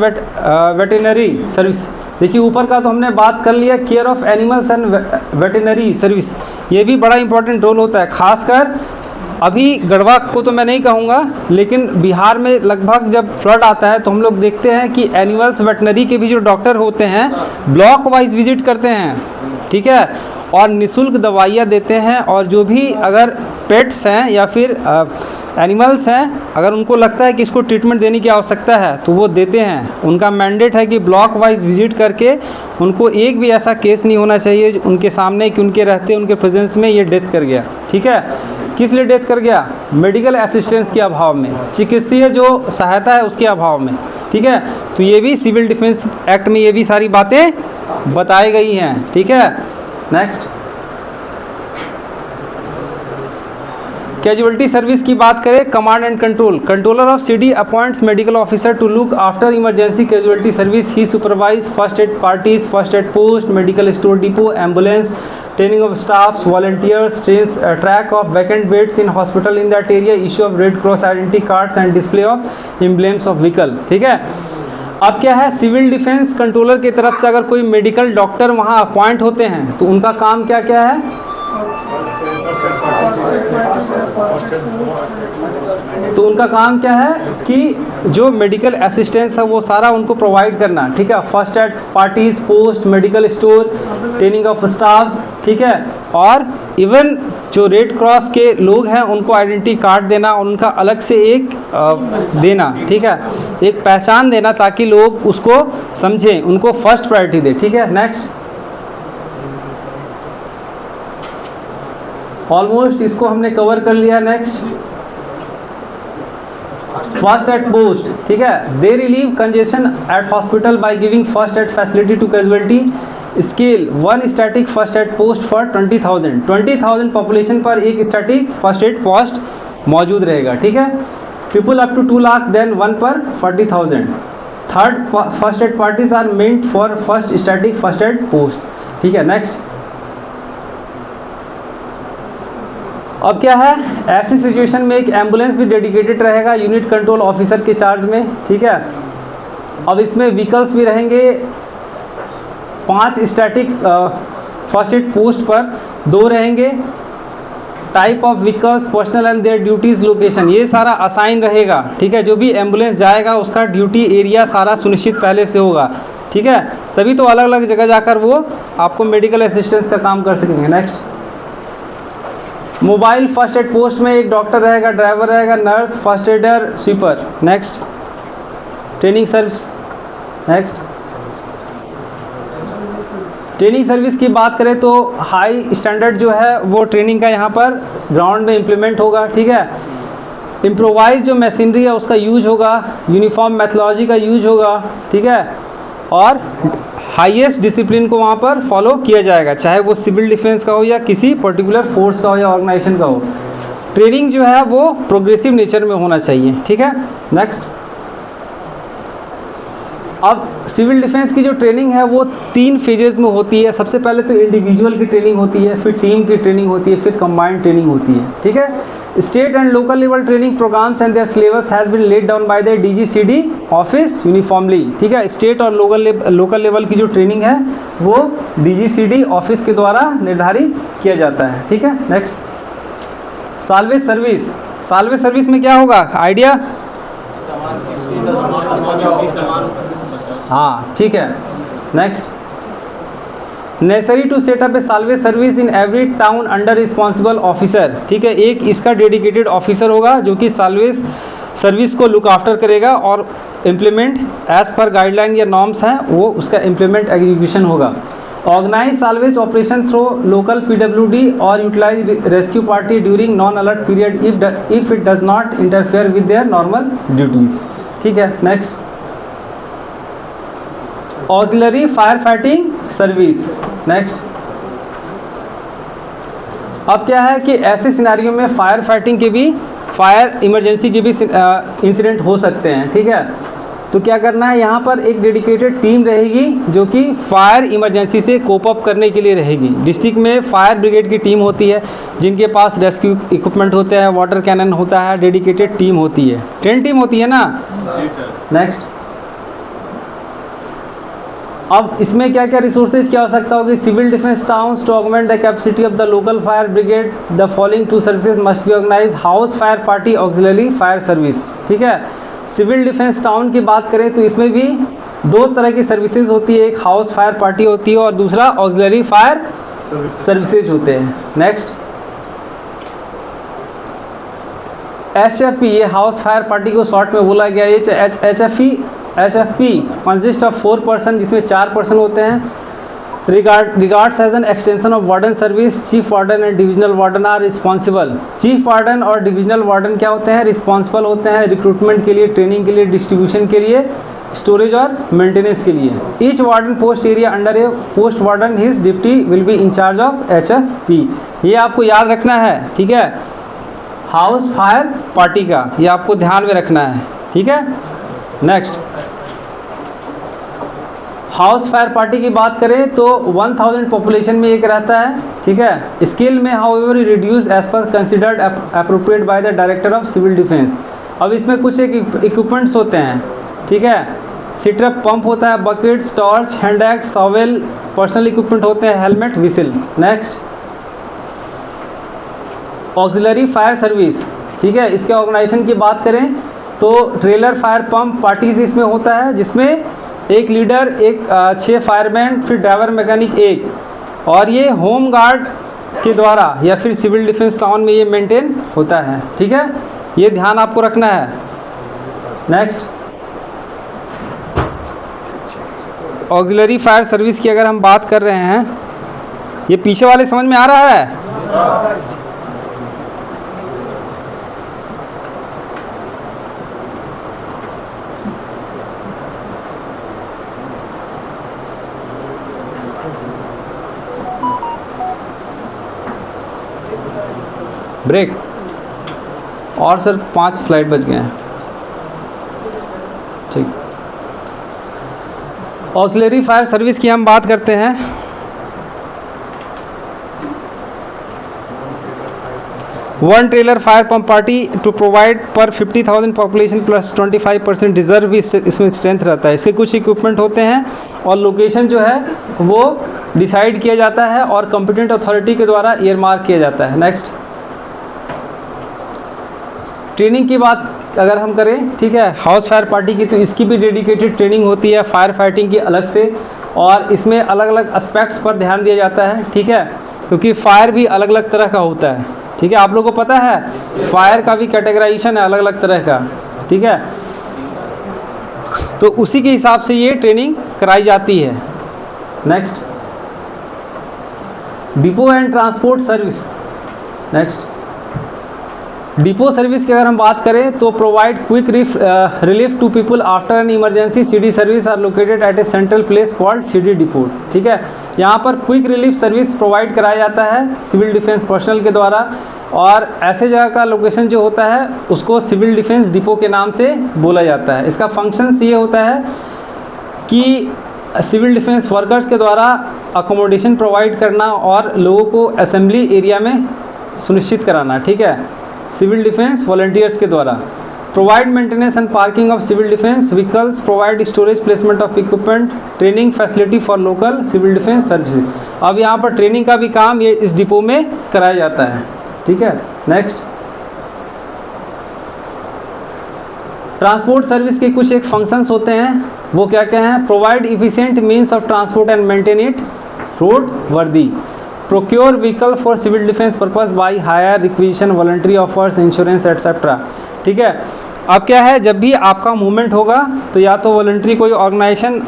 वेटेनरी सर्विस। देखिए ऊपर का तो हमने बात कर लिया, care of animals and veterinary service, ये भी बड़ा इंपॉर्टेंट रोल होता है। खासकर अभी गढ़वा को तो मैं नहीं कहूँगा, लेकिन बिहार में लगभग जब फ्लड आता है तो हम लोग देखते हैं कि एनिमल्स वेटनरी के भी जो डॉक्टर होते हैं ब्लॉक वाइज विजिट करते हैं, ठीक है, और निःशुल्क दवाइयाँ देते हैं। और जो भी अगर पेट्स हैं या फिर एनिमल्स हैं, अगर उनको लगता है कि इसको ट्रीटमेंट देने की आवश्यकता है तो वो देते हैं। उनका मैंडेट है कि ब्लॉक वाइज विजिट करके उनको एक भी ऐसा केस नहीं होना चाहिए उनके सामने कि उनके रहते उनके प्रेजेंस में ये डेथ कर गया, ठीक है। किस लिए डेथ कर गया, मेडिकल असिस्टेंस के अभाव में, चिकित्सीय जो सहायता है उसके अभाव में, ठीक है। तो ये भी सिविल डिफेंस एक्ट में ये भी सारी बातें बताई गई हैं, ठीक है। नेक्स्ट, कैजुअलिटी सर्विस की बात करें, command and control, controller of CD appoints medical officer to look after emergency casualty service, he supervise first aid parties, first aid post, medical store depot, ambulance, training of staffs, volunteers, track of vacant beds in hospital in that area, issue of Red Cross identity cards and display of emblems of vehicle. ठीक है, अब क्या है, civil defence controller की तरफ से अगर कोई मेडिकल डॉक्टर वहाँ अपॉइंट होते हैं तो उनका काम क्या क्या है, तो उनका काम क्या है कि जो मेडिकल असिस्टेंस है वो सारा उनको प्रोवाइड करना। ठीक है, first aid parties, post, medical store, training of staffs. ठीक है, और इवन जो रेड क्रॉस के लोग हैं उनको आइडेंटिटी कार्ड देना, उनका अलग से एक देना। ठीक है, एक पहचान देना ताकि लोग उसको समझें, उनको फर्स्ट प्रायोरिटी दे। ठीक है, नेक्स्ट, ऑलमोस्ट इसको हमने कवर कर लिया। Next, first aid post. ठीक है, they relieve congestion at hospital by giving first aid facility to casualty. Scale 1 static first aid post for 20,000 population पर एक स्टैटिक फर्स्ट एड पोस्ट मौजूद रहेगा। ठीक है, people up to 2 lakh, then 1 per 40,000। Third first aid parties are meant for first static first aid post. ठीक है, next, अब क्या है, ऐसी सिचुएशन में एक एम्बुलेंस भी डेडिकेटेड रहेगा यूनिट कंट्रोल ऑफिसर के चार्ज में। ठीक है, अब इसमें व्हीकल्स भी रहेंगे 5 स्टैटिक फर्स्ट एड पोस्ट पर 2 रहेंगे। Type of vehicles, personnel and their duties, location, ये सारा असाइन रहेगा। ठीक है, जो भी एम्बुलेंस जाएगा उसका ड्यूटी एरिया सारा सुनिश्चित पहले से होगा। ठीक है, तभी तो अलग अलग जगह जाकर वो आपको मेडिकल असिस्टेंस का काम कर सकेंगे। Next, mobile first aid post में एक डॉक्टर रहेगा, ड्राइवर रहेगा, nurse, first adder, sweeper. Next, training service. Next, training service की बात करें तो हाई स्टैंडर्ड जो है वो ट्रेनिंग का यहाँ पर ग्राउंड में इम्प्लीमेंट होगा। ठीक है, इम्प्रोवाइज जो मशीनरी है उसका यूज होगा, यूनिफॉर्म मैथोलॉजी का यूज होगा। ठीक है, और हाईएस्ट डिसिप्लिन को वहाँ पर फॉलो किया जाएगा, चाहे वो सिविल डिफेंस का हो या किसी पर्टिकुलर फोर्स का हो या ऑर्गेनाइजेशन का हो। ट्रेनिंग जो है वो प्रोग्रेसिव नेचर में होना चाहिए। ठीक है, नेक्स्ट, अब सिविल डिफेंस की जो ट्रेनिंग है वो 3 फेजेस में होती है। सबसे पहले तो इंडिविजुअल की ट्रेनिंग होती है, फिर टीम की ट्रेनिंग होती है, फिर कंबाइंड ट्रेनिंग होती है। ठीक है, state and local level training programmes and their syllabus has been laid down by the DGCD office uniformly. ठीक है, स्टेट और लोकल लेवल की जो ट्रेनिंग है वो DGCD ऑफिस के द्वारा निर्धारित किया जाता है। ठीक है, next, salvage service. Salvage service में क्या होगा, आइडिया? हाँ, ठीक है, next, necessary to set up a salvage service in every town under responsible officer. ठीक है, एक इसका डेडिकेटेड ऑफिसर होगा जो कि साल्वेज सर्विस को लुक आफ्टर करेगा और इम्प्लीमेंट एज पर गाइडलाइन या नॉर्म्स हैं वो उसका इम्प्लीमेंट एग्जीक्यूशन होगा। Organise salvage operation through local PWD और utilise rescue party during non alert period if it does not interfere with their normal duties. ठीक है, next, auxiliary fire fighting service. Next, अब क्या है कि ऐसे सिनारियों में फायर फाइटिंग के भी, फायर इमरजेंसी के भी इंसिडेंट हो सकते हैं। ठीक है, तो क्या करना है, यहाँ पर एक डेडिकेटेड टीम रहेगी जो कि फायर इमरजेंसी से कोप अप करने के लिए रहेगी। डिस्ट्रिक्ट में फायर ब्रिगेड की टीम होती है जिनके पास रेस्क्यू इक्विपमेंट होते हैं, वाटर कैनन होता है, डेडिकेटेड टीम होती है, ट्रेन टीम होती है ना। नेक्स्ट, अब इसमें क्या क्या रिसोर्सेज की आवश्यकता होगी, civil defence towns to augment the capacity of the local fire brigade the following 2 services must be organise, house fire party, auxiliary fire service. ठीक है, सिविल डिफेंस टाउन की बात करें तो इसमें भी 2 तरह की सर्विसेज होती है, एक हाउस फायर पार्टी होती है और दूसरा ऑक्सिलरी फायर सर्विसेज होते हैं। नेक्स्ट, HFP, ये हाउस फायर पार्टी को शॉर्ट में बोला गया। ये HFP कंसिस्ट ऑफ 4 पर्सन जिसमें 4 पर्सन होते हैं। Regards as an extension of warden service, chief warden and divisional warden are responsible. Chief warden और डिविजनल वार्डन क्या होते हैं, रिस्पॉन्सिबल होते हैं रिक्रूटमेंट के लिए, ट्रेनिंग के लिए, डिस्ट्रीब्यूशन के लिए, स्टोरेज और मेंटेनेंस के लिए। Each warden post area under A post warden his deputy will be in charge of HFP। ये आपको याद रखना है। ठीक है, हाउस फायर पार्टी का, ये आपको ध्यान में रखना है, ठीक है। नेक्स्ट, हाउस फायर पार्टी की बात करें तो 1000 पॉपुलेशन में एक रहता है, ठीक है। स्केल में however reduce as per considered appropriate by the director of civil defence. अब इसमें कुछ एक इक्विपमेंट्स होते हैं, ठीक है। सिट्रप पंप होता है, buckets, torch, hand axe, shovel, personal equipment होते हैं, helmet, whistle. Next, auxiliary fire service, ठीक है। इसके ऑर्गेनाइजेशन की बात करें तो ट्रेलर फायर पंप पार्टीज इसमें होता है, जिसमें एक लीडर, एक 6 फायरमैन, फिर ड्राइवर मैकेनिक एक, और ये होम गार्ड के द्वारा या फिर सिविल डिफेंस टाउन में ये मेंटेन होता है, ठीक है। ये ध्यान आपको रखना है। नेक्स्ट, ऑक्सिलरी फायर सर्विस की अगर हम बात कर रहे हैं, ये पीछे वाले समझ में आ रहा है? ब्रेक। और सर 5 स्लाइड बच गए हैं, ठीक। ऑक्सिलरी फायर सर्विस की हम बात करते हैं। One trailer fire pump party to provide per 50,000 population plus 25% reserve भी इसमें स्ट्रेंथ रहता है। इसके कुछ इक्विपमेंट होते हैं और लोकेशन जो है वो डिसाइड किया जाता है और कॉम्पिटेंट अथॉरिटी के द्वारा ईयर मार्क किया जाता है। नेक्स्ट, ट्रेनिंग की बात अगर हम करें, ठीक है, हाउस फायर पार्टी की, तो इसकी भी डेडिकेटेड ट्रेनिंग होती है फायर फाइटिंग की अलग से, और इसमें अलग अलग एस्पेक्ट्स पर ध्यान दिया जाता है, ठीक है, क्योंकि फायर भी अलग अलग तरह का होता है, ठीक है। आप लोगों को पता है फायर का भी कैटेगराइजेशन है अलग अलग तरह का, ठीक है। तो उसी के हिसाब से ये ट्रेनिंग कराई जाती है। Next, depot and transport service. Next, depot service की अगर हम बात करें तो provide quick relief to people after an emergency. CD service are located at a central place called CD depot, ठीक है। यहाँ पर क्विक रिलीफ सर्विस प्रोवाइड कराया जाता है सिविल डिफेंस पर्सनल के द्वारा, और ऐसे जगह का लोकेशन जो होता है उसको सिविल डिफेंस डिपो के नाम से बोला जाता है। इसका फंक्शंस ये होता है कि सिविल डिफेंस वर्कर्स के द्वारा अकोमोडेशन प्रोवाइड करना और लोगों को असेंबली एरिया में सुनिश्चित कराना, ठीक है, सिविल डिफेंस वॉलंटियर्स के द्वारा। Provide maintenance and parking of civil defence vehicles, provide storage placement of equipment, training facility for local civil defence services. अब यहाँ पर ट्रेनिंग का भी काम ये इस डिपो में कराया जाता है, ठीक है। नेक्स्ट, ट्रांसपोर्ट सर्विस के कुछ एक फंक्शंस होते हैं, वो क्या क्या हैं? Provide efficient means of transport and maintain it road worthy, procure vehicle for civil defence purpose by hire, requisition, voluntary offers, insurance etcetera, ठीक है। अब क्या है, जब भी आपका मूवमेंट होगा तो या तो वॉलंटरी कोई ऑर्गेनाइजेशन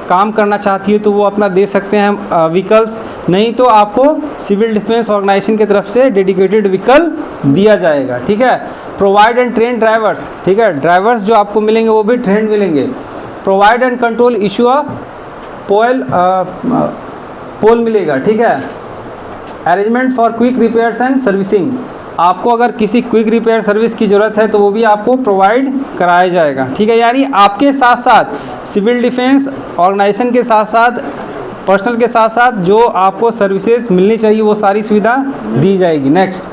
काम करना चाहती है तो वो अपना दे सकते हैं व्हीकल्स, नहीं तो आपको सिविल डिफेंस ऑर्गेनाइजेशन की तरफ से डेडिकेटेड व्हीकल दिया जाएगा, ठीक है। प्रोवाइड एंड ट्रेन ड्राइवर्स, ठीक है, ड्राइवर्स जो आपको मिलेंगे वो भी ट्रेंड मिलेंगे। Provide and control issue of POL मिलेगा, ठीक है। Arrangement for quick repairs and servicing, आपको अगर किसी क्विक रिपेयर सर्विस की ज़रूरत है तो वो भी आपको प्रोवाइड कराया जाएगा, ठीक है। यानी आपके साथ साथ सिविल डिफेंस ऑर्गेनाइजेशन के साथ साथ पर्सनल के साथ साथ जो आपको सर्विसेज मिलनी चाहिए वो सारी सुविधा दी जाएगी। नेक्स्ट,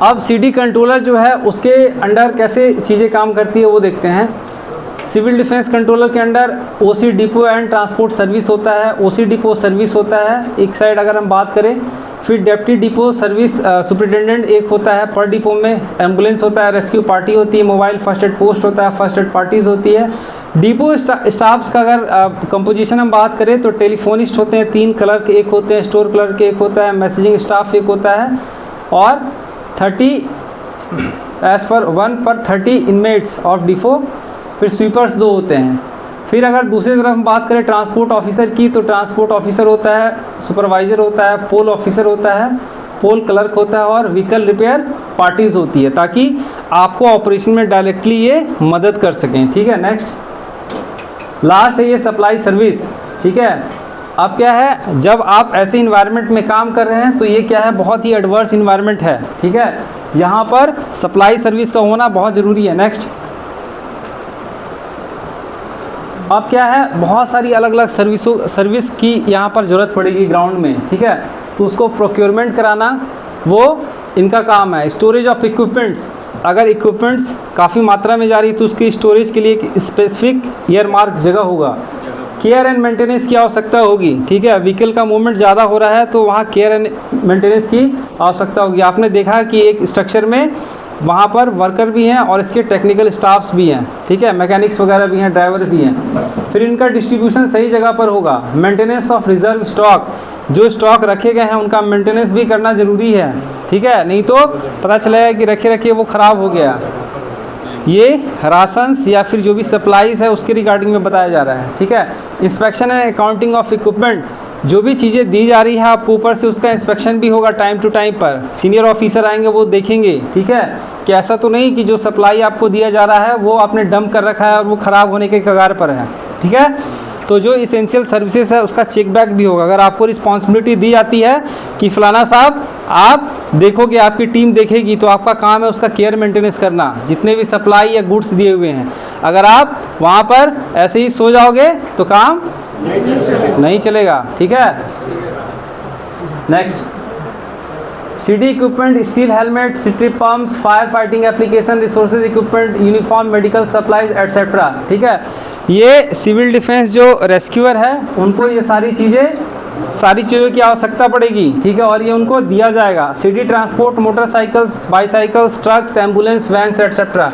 अब सीडी कंट्रोलर जो है उसके अंडर कैसे चीज़ें काम करती है वो देखते हैं। सिविल डिफेंस कंट्रोलर के under OC depot and transport service होता है, ओसी डिपो सर्विस होता है एक साइड अगर हम बात करें। फिर डेप्टी डिपो सर्विस सुपरिटेंडेंट एक होता है, पर डिपो में एम्बुलेंस होता है, रेस्क्यू पार्टी होती है, मोबाइल फर्स्ट एड पोस्ट होता है, फर्स्ट एड पार्टीज़ होती है। डिपो स्टाफ्स का अगर कंपोजिशन हम बात करें तो टेलीफोनिस्ट होते हैं 3 क्लर्क एक होते हैं, स्टोर क्लर्क एक होता है, मैसेजिंग स्टाफ एक होता है, और 30 एज पर 1 पर 30 इनमेट्स ऑफ डिपो। फिर स्वीपर्स 2 होते हैं। फिर अगर दूसरी तरफ हम बात करें ट्रांसपोर्ट ऑफिसर की तो ट्रांसपोर्ट ऑफिसर होता है, सुपरवाइज़र होता है, पोल ऑफिसर होता है, पोल क्लर्क होता है, और व्हीकल रिपेयर पार्टीज़ होती है ताकि आपको ऑपरेशन में डायरेक्टली ये मदद कर सकें, ठीक है। नेक्स्ट, लास्ट है ये सप्लाई सर्विस, ठीक है। अब क्या है, जब आप ऐसे इन्वायरमेंट में काम कर रहे हैं तो ये क्या है, बहुत ही एडवर्स इन्वायरमेंट है, ठीक है। यहाँ पर सप्लाई सर्विस का होना बहुत ज़रूरी है। नेक्स्ट, अब क्या है, बहुत सारी अलग अलग सर्विस की यहाँ पर ज़रूरत पड़ेगी ग्राउंड में, ठीक है। तो उसको प्रोक्योरमेंट कराना वो इनका काम है। स्टोरेज ऑफ इक्विपमेंट्स, अगर इक्विपमेंट्स काफ़ी मात्रा में जा रही है तो उसकी स्टोरेज के लिए एक स्पेसिफिक ईयर मार्क जगह होगा। केयर एंड मेंटेनेंस की आवश्यकता होगी, ठीक है। व्हीकल का मूवमेंट ज़्यादा हो रहा है तो वहाँ केयर एंड मेंटेनेंस की आवश्यकता होगी। आपने देखा कि एक स्ट्रक्चर में वहाँ पर वर्कर भी हैं और इसके टेक्निकल स्टाफ्स भी हैं, ठीक है, मैकेनिक्स वगैरह भी हैं, ड्राइवर भी हैं। फिर इनका डिस्ट्रीब्यूशन सही जगह पर होगा। मेंटेनेंस ऑफ रिजर्व स्टॉक, जो स्टॉक रखे गए हैं उनका मेंटेनेंस भी करना ज़रूरी है, ठीक है, नहीं तो पता चलेगा कि रखे रखे वो ख़राब हो गया। ये राशंस या फिर जो भी सप्लाईज़ है उसके रिगार्डिंग में बताया जा रहा है, ठीक है। Inspection and accounting of equipment, जो भी चीज़ें दी जा रही है आपको ऊपर से उसका इंस्पेक्शन भी होगा टाइम टू टाइम पर। सीनियर ऑफिसर आएंगे वो देखेंगे, ठीक है, कि ऐसा तो नहीं कि जो सप्लाई आपको दिया जा रहा है वो आपने डंप कर रखा है और वो ख़राब होने के कगार पर है, ठीक है। तो जो इसेंशियल सर्विसेज है उसका चेक बैक भी होगा। अगर आपको रिस्पॉन्सिबिलिटी दी जाती है कि फ़लाना साहब आप देखोगे, आपकी टीम देखेगी, तो आपका काम है उसका केयर मेंटेनेंस करना, जितने भी सप्लाई या गुड्स दिए हुए हैं। अगर आप वहाँ पर ऐसे ही सो जाओगे तो काम नहीं चलेगा, ठीक है। Next, CD equipment, steel helmet, strip pumps, fire fighting application, resources equipment, uniform, medical supplies etcetera, ठीक है। ये सिविल डिफेंस जो रेस्क्यूअर है उनको ये सारी चीज़ों की आवश्यकता पड़ेगी, ठीक है, और ये उनको दिया जाएगा। City transport, motorcycles, bicycles, trucks, ambulance, vans etcetera.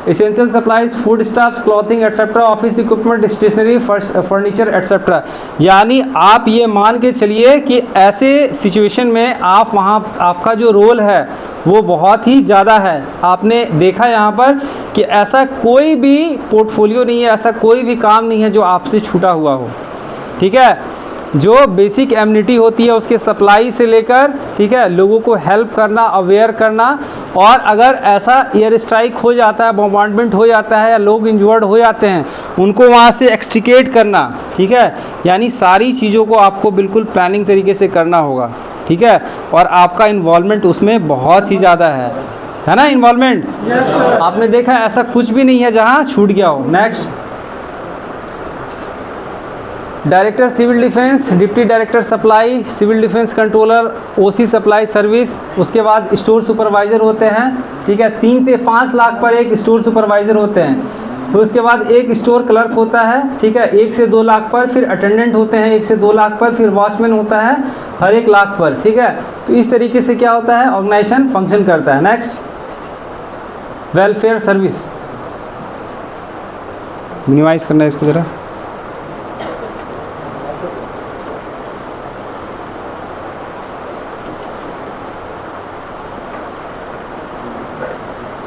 Essential supplies, food stuffs, clothing etcetera, office equipment, stationery, furniture etcetera. यानी आप ये मान के चलिए कि ऐसे सिचुएशन में आप वहाँ आपका जो रोल है वो बहुत ही ज़्यादा है। आपने देखा यहाँ पर कि ऐसा कोई भी पोर्टफोलियो नहीं है, ऐसा कोई भी काम नहीं है जो आपसे छूटा हुआ हो, ठीक है। जो बेसिक एम्यूनिटी होती है उसके सप्लाई से लेकर, ठीक है, लोगों को हेल्प करना, अवेयर करना, और अगर ऐसा एयर स्ट्राइक हो जाता है, बॉम्बार्डमेंट हो जाता है या लोग इंजर्ड हो जाते हैं उनको वहाँ से एक्सट्रिकेट करना, ठीक है। यानी सारी चीज़ों को आपको बिल्कुल प्लानिंग तरीके से करना होगा, ठीक है, और आपका इन्वॉल्वमेंट उसमें बहुत ही ज़्यादा है ना इन्वॉल्वमेंट। Yes, sir. आपने देखा ऐसा कुछ भी नहीं है जहाँ छूट गया हो। Next, director civil defence, deputy director supply, civil defence controller, OC supply service, उसके बाद स्टोर सुपरवाइज़र होते हैं, ठीक है। 3 से 5 लाख पर एक स्टोर सुपरवाइज़र होते हैं। फिर उसके बाद एक स्टोर क्लर्क होता है, ठीक है, 1 से 2 लाख पर। फिर अटेंडेंट होते हैं 1 से 2 लाख पर। फिर वॉचमैन होता है हर 1 लाख पर, ठीक है। तो इस तरीके से क्या होता है, ऑर्गेनाइजेशन फंक्शन करता है। नेक्स्ट, वेलफेयर सर्विस, मिनिमाइज करना है इसको ज़रा।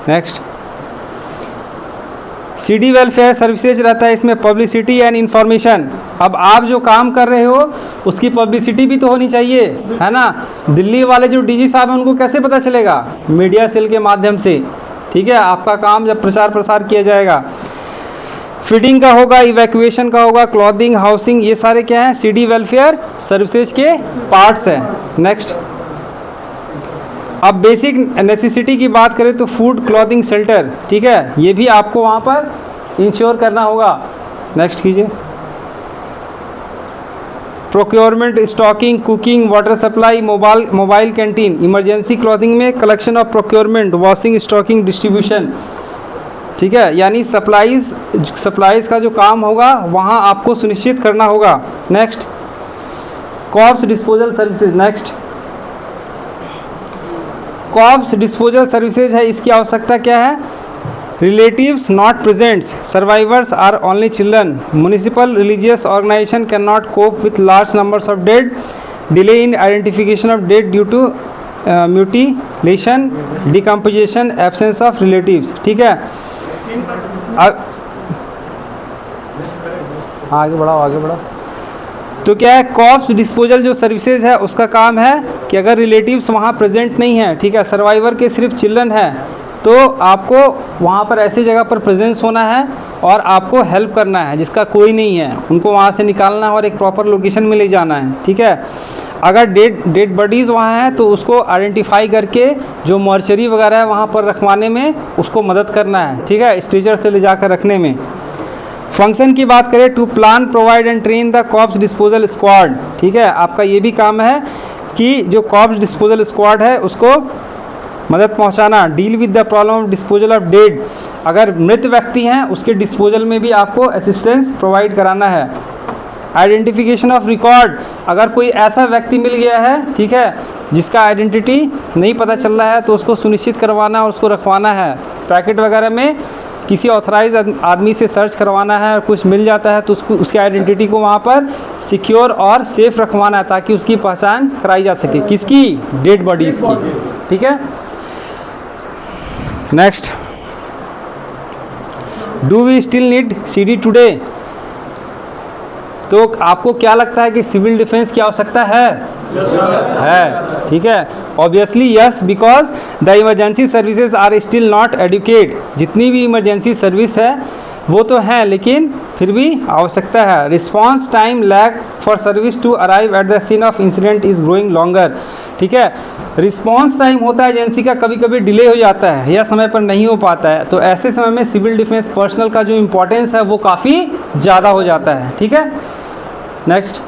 नेक्स्ट, सीडी वेलफेयर सर्विसेज रहता है, इसमें पब्लिसिटी एंड इंफॉर्मेशन। अब आप जो काम कर रहे हो उसकी पब्लिसिटी भी तो होनी चाहिए, है ना। दिल्ली वाले जो डीजी साहब हैं उनको कैसे पता चलेगा, मीडिया सेल के माध्यम से, ठीक है। आपका काम जब प्रचार प्रसार किया जाएगा। फीडिंग का होगा, इवैक्यूएशन का होगा, क्लॉथिंग, हाउसिंग, ये सारे क्या हैं, सीडी वेलफेयर सर्विसेज के पार्ट्स हैं। नेक्स्ट, अब बेसिक नेसेसिटी की बात करें तो फूड, क्लॉथिंग, शेल्टर, ठीक है, ये भी आपको वहाँ पर इंश्योर करना होगा। नेक्स्ट कीजिए, procurement, stocking, cooking, water supply, mobile canteen, emergency clothing में collection of procurement, washing, stocking, distribution, ठीक है। यानी सप्लाईज का जो काम होगा वहाँ आपको सुनिश्चित करना होगा। Next, corpse disposal services. Next, corpse disposal services है, इसकी आवश्यकता क्या है, relatives not presents, survivors are only children, municipal religious organisation can not cope with large numbers of dead, delay in identification of dead due to mutilation, decomposition, absence of relatives, ठीक है। आगे बढ़ाओ। तो क्या है, कॉर्प्स डिस्पोजल जो services है उसका काम है कि अगर रिलेटिव्स वहाँ प्रेजेंट नहीं है, ठीक है, सर्वाइवर के सिर्फ चिल्ड्रन है, तो आपको वहाँ पर ऐसी जगह पर प्रेजेंस होना है और आपको हेल्प करना है, जिसका कोई नहीं है उनको वहाँ से निकालना है और एक प्रॉपर लोकेशन में ले जाना है, ठीक है। अगर डेड बॉडीज़ वहाँ हैं तो उसको आइडेंटिफाई करके जो मॉर्चरी वगैरह है वहाँ पर रखवाने में उसको मदद करना है, ठीक है, स्ट्रेचर से ले जाकर रखने में। फंक्शन की बात करें, to plan, provide and train the corpse disposal squad, ठीक है। आपका ये भी काम है कि जो कॉर्प्स डिस्पोजल स्क्वाड है उसको मदद पहुंचाना। Deal with the problem of disposal of dead, अगर मृत व्यक्ति हैं उसके डिस्पोजल में भी आपको असिस्टेंस प्रोवाइड कराना है। आइडेंटिफिकेशन ऑफ रिकॉर्ड, अगर कोई ऐसा व्यक्ति मिल गया है, ठीक है, जिसका आइडेंटिटी नहीं पता चल रहा है तो उसको सुनिश्चित करवाना और उसको रखवाना है। पैकेट वगैरह में किसी ऑथराइज आदमी से सर्च करवाना है और कुछ मिल जाता है तो उसकी आइडेंटिटी को वहाँ पर सिक्योर और सेफ रखवाना है ताकि उसकी पहचान कराई जा सके। किसकी? डेड बॉडीज़ की, ठीक है। Next, do we still need CD today? तो आपको क्या लगता है कि सिविल डिफेंस की आवश्यकता है? है, ठीक है। Obviously yes, because the emergency services are still not adequate. जितनी भी इमरजेंसी सर्विस है वो तो है लेकिन फिर भी आवश्यकता है। Response time lag for service to arrive at the scene of incident is growing longer, ठीक है। रिस्पॉन्स टाइम होता है एजेंसी का, कभी कभी डिले हो जाता है या समय पर नहीं हो पाता है, तो ऐसे समय में सिविल डिफेंस पर्सनल का जो इम्पोर्टेंस है वो काफ़ी ज़्यादा हो जाता है, ठीक है। नेक्स्ट,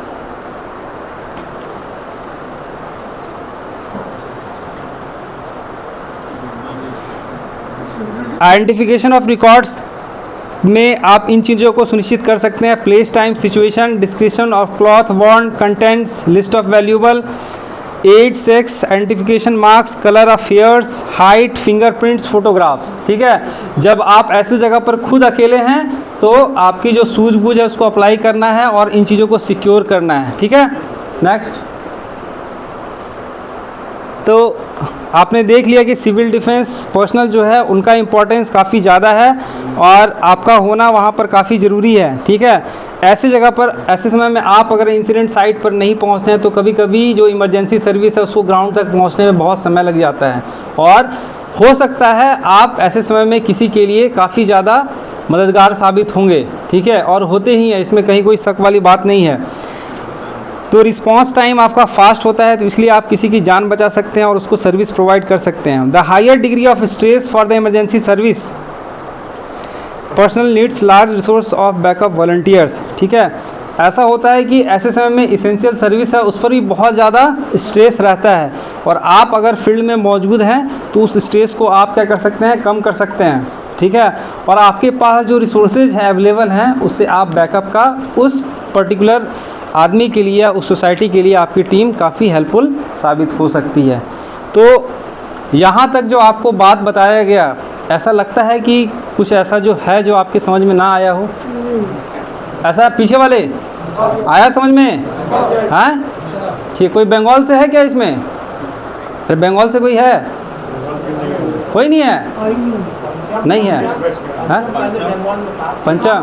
आइडेंटिफिकेशन ऑफ रिकॉर्ड्स में आप इन चीज़ों को सुनिश्चित कर सकते हैं। Place, time, situation, description of cloth worn, contents, list of valuable, age, sex, identification marks, colour of hairs, height, fingerprints, photographs, ठीक है। जब आप ऐसी जगह पर खुद अकेले हैं तो आपकी जो सूझबूझ है उसको अप्लाई करना है और इन चीज़ों को सिक्योर करना है, ठीक है। नेक्स्ट, तो आपने देख लिया कि सिविल डिफेंस पर्सनल जो है उनका इम्पोर्टेंस काफ़ी ज़्यादा है और आपका होना वहाँ पर काफ़ी ज़रूरी है, ठीक है। ऐसे जगह पर ऐसे समय में आप अगर इंसिडेंट साइट पर नहीं पहुँचते हैं तो कभी कभी जो इमरजेंसी सर्विस है उसको ग्राउंड तक पहुँचने में बहुत समय लग जाता है और हो सकता है आप ऐसे समय में किसी के लिए काफ़ी ज़्यादा मददगार साबित होंगे, ठीक है, और होते ही हैं, इसमें कहीं कोई शक वाली बात नहीं है। तो रिस्पांस टाइम आपका फास्ट होता है तो इसलिए आप किसी की जान बचा सकते हैं और उसको सर्विस प्रोवाइड कर सकते हैं। The higher degree of stress for the emergency service personnel needs large resource of backup volunteers, ठीक है। ऐसा होता है कि ऐसे समय में इसेंशियल सर्विस है उस पर भी बहुत ज़्यादा स्ट्रेस रहता है और आप अगर फील्ड में मौजूद हैं तो उस स्ट्रेस को आप क्या कर सकते हैं, कम कर सकते हैं, ठीक है। और आपके पास जो रिसोर्सेज हैं अवेलेबल हैं उससे आप बैकअप का उस पर्टिकुलर आदमी के लिए या उस सोसाइटी के लिए आपकी टीम काफ़ी हेल्पफुल साबित हो सकती है। तो यहाँ तक जो आपको बात बताया गया, ऐसा लगता है कि कुछ ऐसा जो है जो आपके समझ में ना आया हो? ऐसा पीछे वाले आया समझ में? हाँ ठीक, कोई बंगाल से है क्या इसमें? अरे बंगाल से कोई है? कोई नहीं है? नहीं है? हाँ पंचा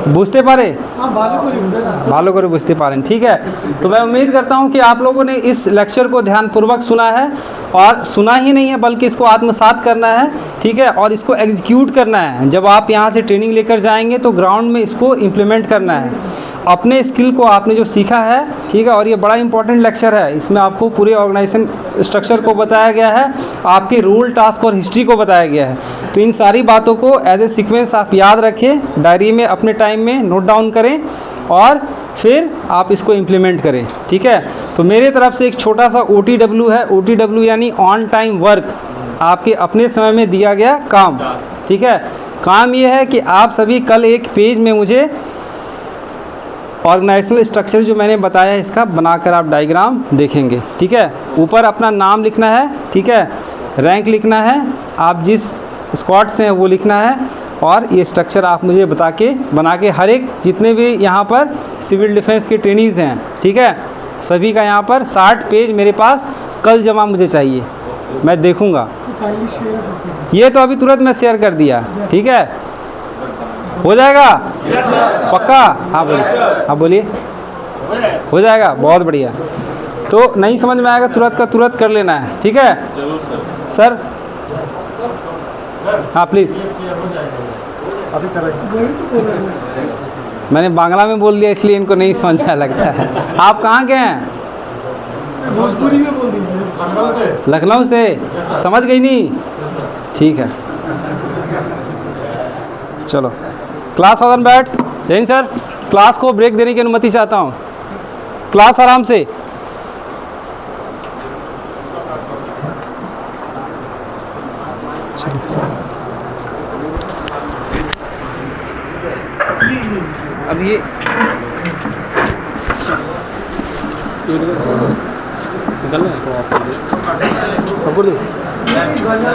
बुझते पारे भालो करे बुझते पारे, ठीक है। तो मैं उम्मीद करता हूँ कि आप लोगों ने इस लेक्चर को ध्यानपूर्वक सुना है और सुना ही नहीं है बल्कि इसको आत्मसात करना है, ठीक है, और इसको एग्जीक्यूट करना है। जब आप यहाँ से ट्रेनिंग लेकर जाएंगे तो ग्राउंड में इसको इम्प्लीमेंट करना है। अपने स्किल को आपने जो सीखा है, ठीक है, और ये बड़ा इंपॉर्टेंट लेक्चर है, इसमें आपको पूरे ऑर्गेनाइजेशन स्ट्रक्चर को बताया गया है, आपके रूल, टास्क और हिस्ट्री को बताया गया है। तो इन सारी बातों को एज ए सीक्वेंस आप याद रखें, डायरी में अपने टाइम में नोट डाउन करें और फिर आप इसको इम्प्लीमेंट करें, ठीक है। तो मेरे तरफ से एक छोटा सा OTW है, OTW यानी ऑन टाइम वर्क, आपके अपने समय में दिया गया काम, ठीक है। काम ये है कि आप सभी कल एक पेज में मुझे ऑर्गेनाइजेशनल स्ट्रक्चर जो मैंने बताया है इसका बनाकर आप डायग्राम देखेंगे, ठीक है। ऊपर अपना नाम लिखना है, ठीक है, रैंक लिखना है, आप जिस स्क्वाड से हैं वो लिखना है और ये स्ट्रक्चर आप मुझे बना के हर एक जितने भी यहाँ पर सिविल डिफेंस के ट्रेनीज़ हैं, ठीक है, सभी का यहाँ पर 60 पेज मेरे पास कल जमा मुझे चाहिए, मैं देखूँगा। ये तो अभी तुरंत मैं शेयर कर दिया, ठीक है, हो जाएगा पक्का? हाँ बोलिए, हाँ बोलिए, हो जाएगा, बहुत बढ़िया। तो नहीं समझ में आएगा तुरंत का तुरंत कर लेना है, ठीक है सर? हाँ प्लीज़। वही तो बोल रहे हैं। मैंने बांग्ला में बोल दिया इसलिए इनको नहीं समझ में लगता है। आप कहाँ के हैं? भोजपुरी में बोल दीजिए। लखनऊ से। समझ गई नहीं? ठीक है, चलो क्लास सावधान बैठ। जैन सर, क्लास को ब्रेक देने की अनुमति चाहता हूँ। क्लास आराम से। अब ये निकलना है तो आप